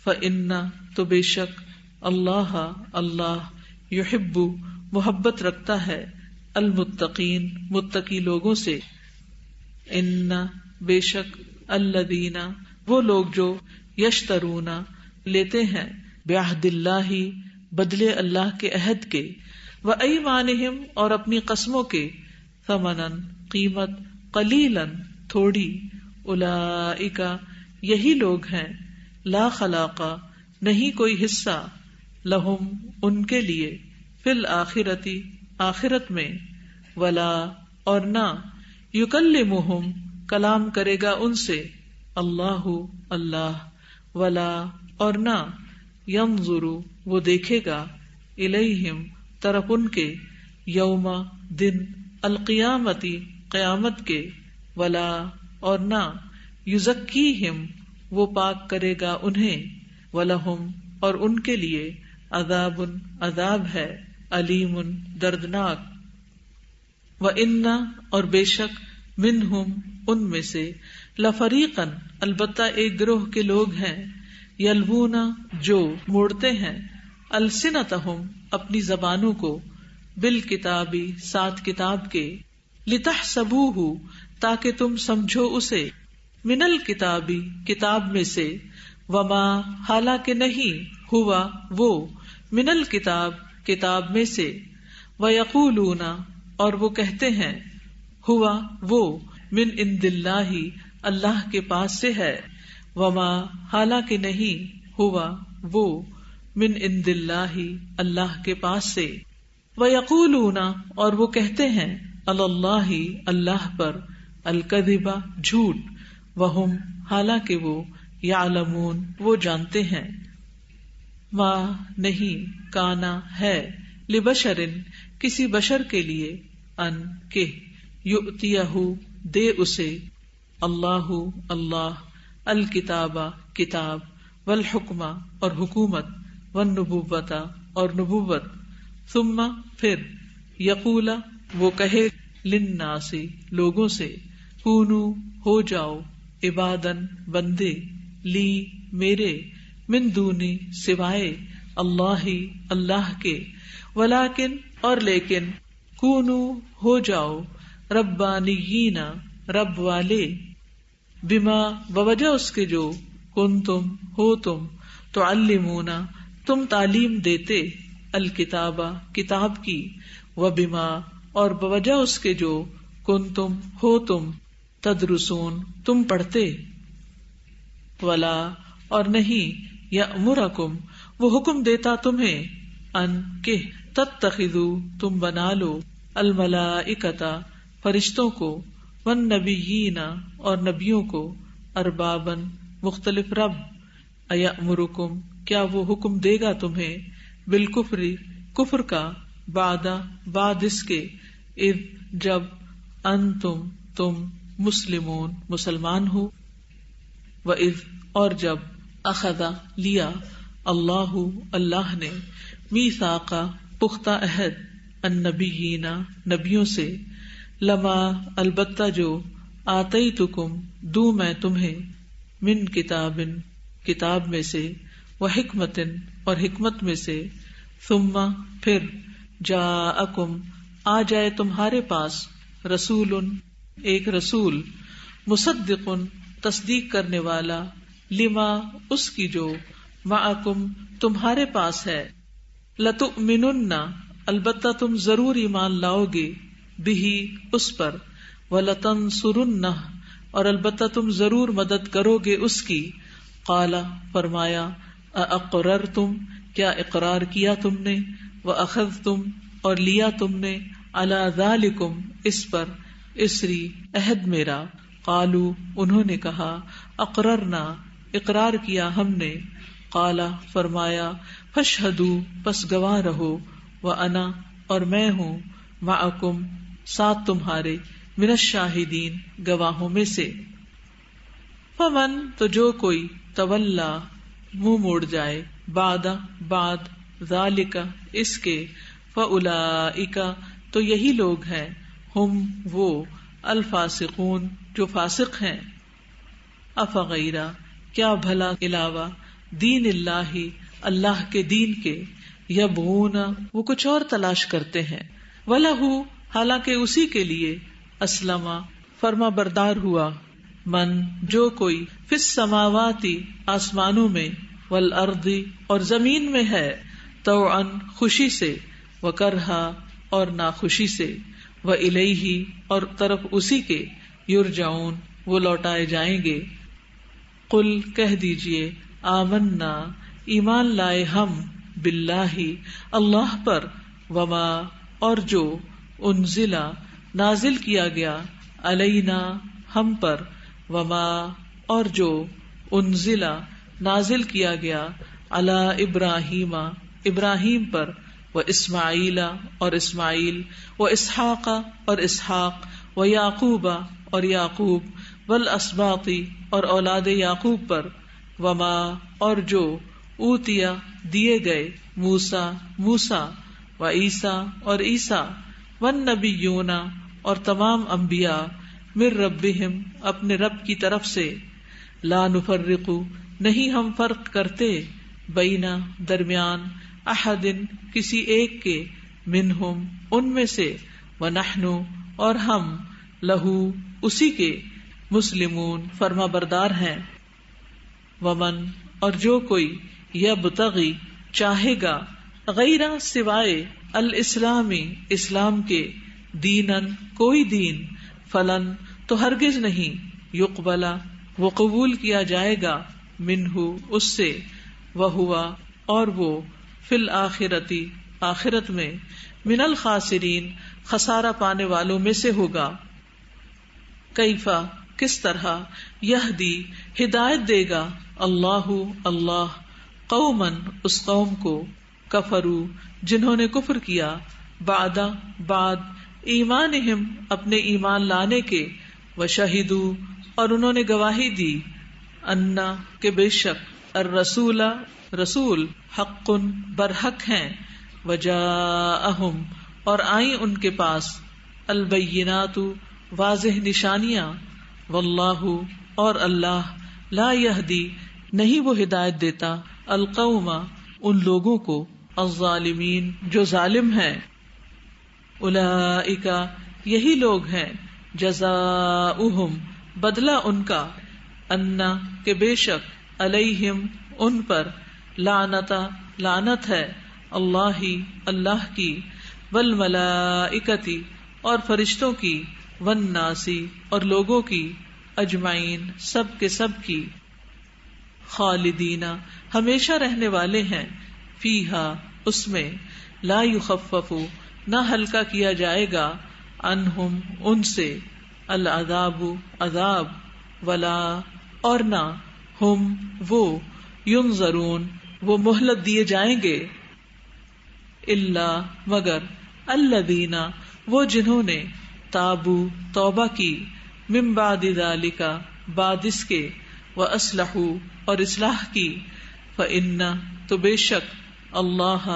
فإن تو بے شک، اللہ اللہ، یحب محبت رکھتا ہے، المتقین متقی لوگوں سے، ان بے شک، الذین وہ لوگ جو، یشترون لیتے ہیں، بعہد اللہ بدلے اللہ کے عہد کے، وایمانہم اور اپنی قسموں کے، ثمنن قیمت، قلیلاً تھوڑی، اولئک یہی لوگ ہیں، لا خلاق نہیں کوئی حصہ، لہم ان کے لیے، فی الآخرتی آخرت میں، ولا اور نہ، یکلمہم کلام کرے گا ان سے، اللہ اللہ، ولا اور نہ، ینظر وہ دیکھے گا، الیہم طرف ان کے، یوم دن، القیامتی قیامت کے، ولا اور نہ، یزکیہم وہ پاک کرے گا انہیں، ولہم اور ان کے لیے، عذاب عذاب ہے، علیم دردناک، وَإِنَّ اور بے شک، منہم ان میں سے، لفریقاً البتہ ایک گروہ کے لوگ ہیں، یلوون جو موڑتے ہیں، السنتہم اپنی زبانوں کو، بالکتاب ساتھ کتاب کے، لتحسبوہ تاکہ تم سمجھو اسے، من الکتاب کتاب میں سے، وما حالانکہ نہیں، ہوا وہ، من الکتاب کتاب میں سے، ویقولون اور وہ کہتے ہیں، ہوا وہ، من عند اللہ اللہ کے پاس سے ہے، وما حالانکہ نہیں، ہوا وہ، من عند اللہ اللہ کے پاس سے، ویقولون اور وہ کہتے ہیں، علی اللہ اللہ پر، الکذب جھوٹ، وہم حالانکہ وہ، یعلمون وہ جانتے ہیں، ما نہیں، کانا ہے، لبشر کسی بشر کے لیے، ان کہ، یؤتیہ دے اسے، اللہ اللہ، الکتاب کتاب، والحکم اور حکومت، والنبوۃ اور نبوت، ثم پھر، یقول وہ کہے، للناس لوگوں سے، کونو ہو جاؤ، عبادن بندے، لی میرے، من دونی سوائے، اللہ اللہ کے، ولیکن اور لیکن، کونو ہو جاؤ، ربانیین رب والے، بما بوجہ اس کے جو، کنتم ہو تم، تعلمون تم تعلیم دیتے، الکتابہ کتاب کی، وبما اور بوجہ اس کے جو، کنتم ہو تم، تدرسون تم پڑھتے، ولا اور نہیں، یأمرکم وہ حکم دیتا تمہیں، ان کہ، تتخذوا تم بنا لو، الملائکۃ فرشتوں کو، والنبیین اور نبیوں کو، اربابن مختلف رب، ایأمرکم کیا وہ حکم دے گا تمہیں، بالکفر کفر کا، بعد اس کے، اذ جب، انتم تم، مسلمون مسلمان ہو، وَإِذْ اور جب، اخذ لیا، اللہ اللہ نے، میثاق پختہ عہد، النبیین نبیوں سے، لما البتہ جو، آتیتکم دوں میں تمہیں، من کتاب کتاب میں سے، وحکمت اور حکمت میں سے، ثم پھر، جاءکم آ جائے تمہارے پاس، رسول ایک رسول، مصدق تصدیق کرنے والا، لما اس کی جو، معکم تمہارے پاس ہے، لتؤمنن البتہ تم ضرور ایمان لاؤ گے، بہی اس پر، ولتنصرنہ اور البتہ تم ضرور مدد کرو گے اس کی، قال فرمایا، اقررتم کیا اقرار کیا تم نے، وَأَخَذْتُمْ اور لیا تم نے، عَلَى ذَلِكُمْ اس پر، اسری عہد میرا، قالوا انہوں نے کہا، اقررنا اقرار کیا ہم نے، قال فرمایا، فاشہدوا پس گواہ رہو، وَأَنَا اور میں ہوں، مَعَكُمْ ساتھ تمہارے، من الشاہدین گواہوں میں سے۔ فمن تو جو کوئی، تولا منہ موڑ جائے، بعد ذالک اس کے، فاولئک تو یہی لوگ ہیں، ہم وہ، الفاسقون جو فاسق ہیں۔ افغیرہ کیا بھلا علاوہ، دین اللہ اللہ کے دین کے، یبغون وہ کچھ اور تلاش کرتے ہیں، وَلَهُ حالانکہ اسی کے لیے، اسلم فرما بردار ہوا، من جو کوئی، فی السماوات آسمانوں میں، والارض اور زمین میں ہے، طوعا خوشی سے، وکرہا اور ناخوشی سے، وإلیہ اور طرف اسی کے، یرجعون وہ لوٹائے جائیں گے۔ قل کہہ دیجئے، آمنا ایمان لائے ہم، باللہ اللہ پر، وما اور جو، انزلا نازل کیا گیا، علینا ہم پر، وما اور جو، انزلا نازل کیا گیا، علی ابراہیم ابراہیم پر، و اسماعیل اور اسماعیل، و اسحاق اور اسحاق، و یعقوب اور یعقوب، والاسباط اور اولاد یعقوب پر، وما اور جو، اوتیا دیے گئے، موسیٰ موسیٰ، و عیسیٰ اور عیسیٰ، والنبیون اور تمام انبیاء، من ربہم اپنے رب کی طرف سے، لا نفرق نہیں ہم فرق کرتے، بینا درمیان، احد کسی ایک کے، منہم ان میں سے، ونحن اور ہم، لہو اسی کے، مسلمون فرما بردار ہیں۔ ومن اور جو کوئی، یبتغی چاہے گا، غیر سوائے، الاسلامی اسلام کے، دینن کوئی دین، فلن تو ہرگز نہیں، یقبلا وہ قبول کیا جائے گا، منہ اس سے، وہوا اور وہ، فی الآخرتی آخرت میں، من الخاسرین خسارہ پانے والوں میں سے ہوگا۔ کیفا کس طرح، یہدی ہدایت دے گا، اللہ اللہ، قومن اس قوم کو، کفروا جنہوں نے کفر کیا، بعد ایمانہم اپنے ایمان لانے کے، وشہدوا اور انہوں نے گواہی دی، انا کہ بے شک، الرسول رسول، حق برحق ہیں، وجاءہم اور آئیں ان کے پاس، البینات واضح نشانیاں، واللہ اور اللہ، لا یہدی نہیں وہ ہدایت دیتا، القوم ان لوگوں کو، الظالمین جو ظالم ہیں۔ اولئک یہی لوگ ہیں، جزاؤہم بدلہ ان کا، انا کہ بے شک، علیہم ان پر، لعنت ہے، اللہ کی، والملائکتی اور فرشتوں کی، والناسی اور لوگوں کی، اجمعین سب کے سب کی، خالدین ہمیشہ رہنے والے ہیں، فیہا اس میں، لا یخفف نہ ہلکا کیا جائے گا، عنہم ان سے، العذاب عذاب، ولا اور نہ، ہم وہ، ینظرون وہ مہلت دیے جائیں گے، الا مگر، الذین وہ جنہوں نے، تابو توبہ کی، من بعد ذالک بعد اس کے، واصلحوا اور اصلاح کی، فإن تو بے شک، اللہ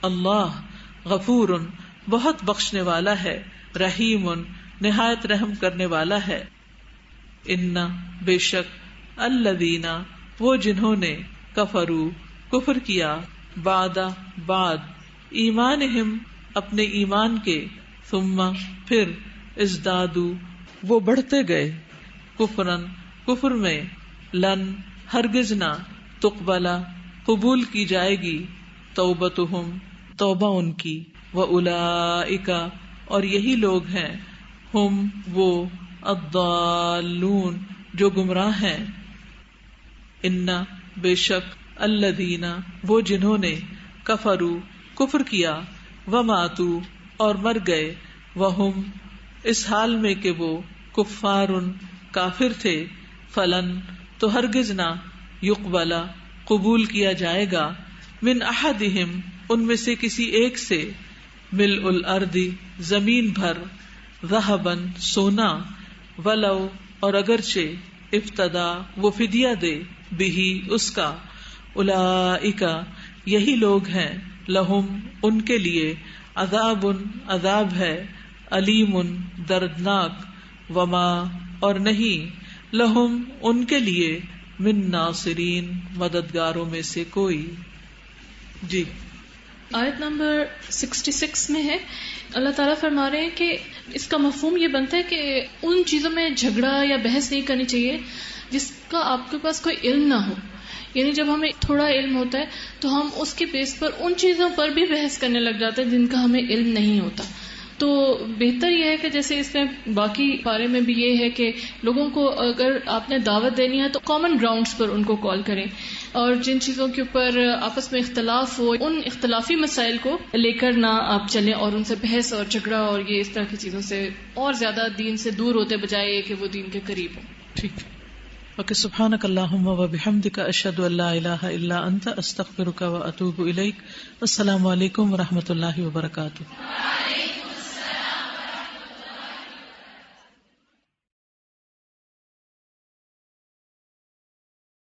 اللہ، غفور بہت بخشنے والا ہے، رحیم نہایت رحم کرنے والا ہے۔ ان بے شک، الذین وہ جنہوں نے، کفروا کفر کیا، بعد ایمانہم اپنے ایمان کے، ثم پھر، ازدادوا وہ بڑھتے گئے، کفرن کفر میں، لن ہرگز نہ، تقبلا قبول کی جائے گی، توبتہم توبہ ان کی، وأولئک اور یہی لوگ ہیں، ہم وہ، الضالون جو گمراہ ہیں۔ ان بے شک، الذین وہ جنہوں نے، کفرو کفر کیا، وماتو اور مر گئے، وہم اس حال میں کہ وہ کفارن کافر تھے، فلن تو ہرگز نہ یقبلا قبول کیا جائے گا، من احدہم ان میں سے کسی ایک سے، ملء الارض زمین بھر، ذہبن سونا، ولو اور اگرچہ افتدا وہ فدیہ دے، بہی اس کا، اولئک یہی لوگ ہیں، لہم ان کے لیے، عذاب عذاب ہے، علیم دردناک، وما اور نہیں، لہم ان کے لیے، من ناصرین مددگاروں میں سے کوئی. جی آیت نمبر 66 میں ہے، اللہ تعالیٰ فرما رہے ہیں کہ اس کا مفہوم یہ بنتا ہے کہ ان چیزوں میں جھگڑا یا بحث نہیں کرنی چاہیے جس کا آپ کے پاس کوئی علم نہ ہو. یعنی جب ہمیں تھوڑا علم ہوتا ہے تو ہم اس کے بیس پر ان چیزوں پر بھی بحث کرنے لگ جاتے ہیں جن کا ہمیں علم نہیں ہوتا. تو بہتر یہ ہے کہ جیسے اس میں باقی بارے میں بھی یہ ہے کہ لوگوں کو اگر آپ نے دعوت دینی ہے تو کامن گراؤنڈز پر ان کو کال کریں، اور جن چیزوں کے اوپر آپس میں اختلاف ہو ان اختلافی مسائل کو لے کر نہ آپ چلیں اور ان سے بحث اور جھگڑا اور یہ اس طرح کی چیزوں سے اور زیادہ دین سے دور ہوتے بجائے کہ وہ دین کے قریب ہوں. ٹھیک. اوکے. سبحانک اللہم و بحمدک، اشہد ان لا الہ الا انت، استغفرک و اتوب الیک. السلام علیکم و رحمۃ اللہ وبرکاتہ.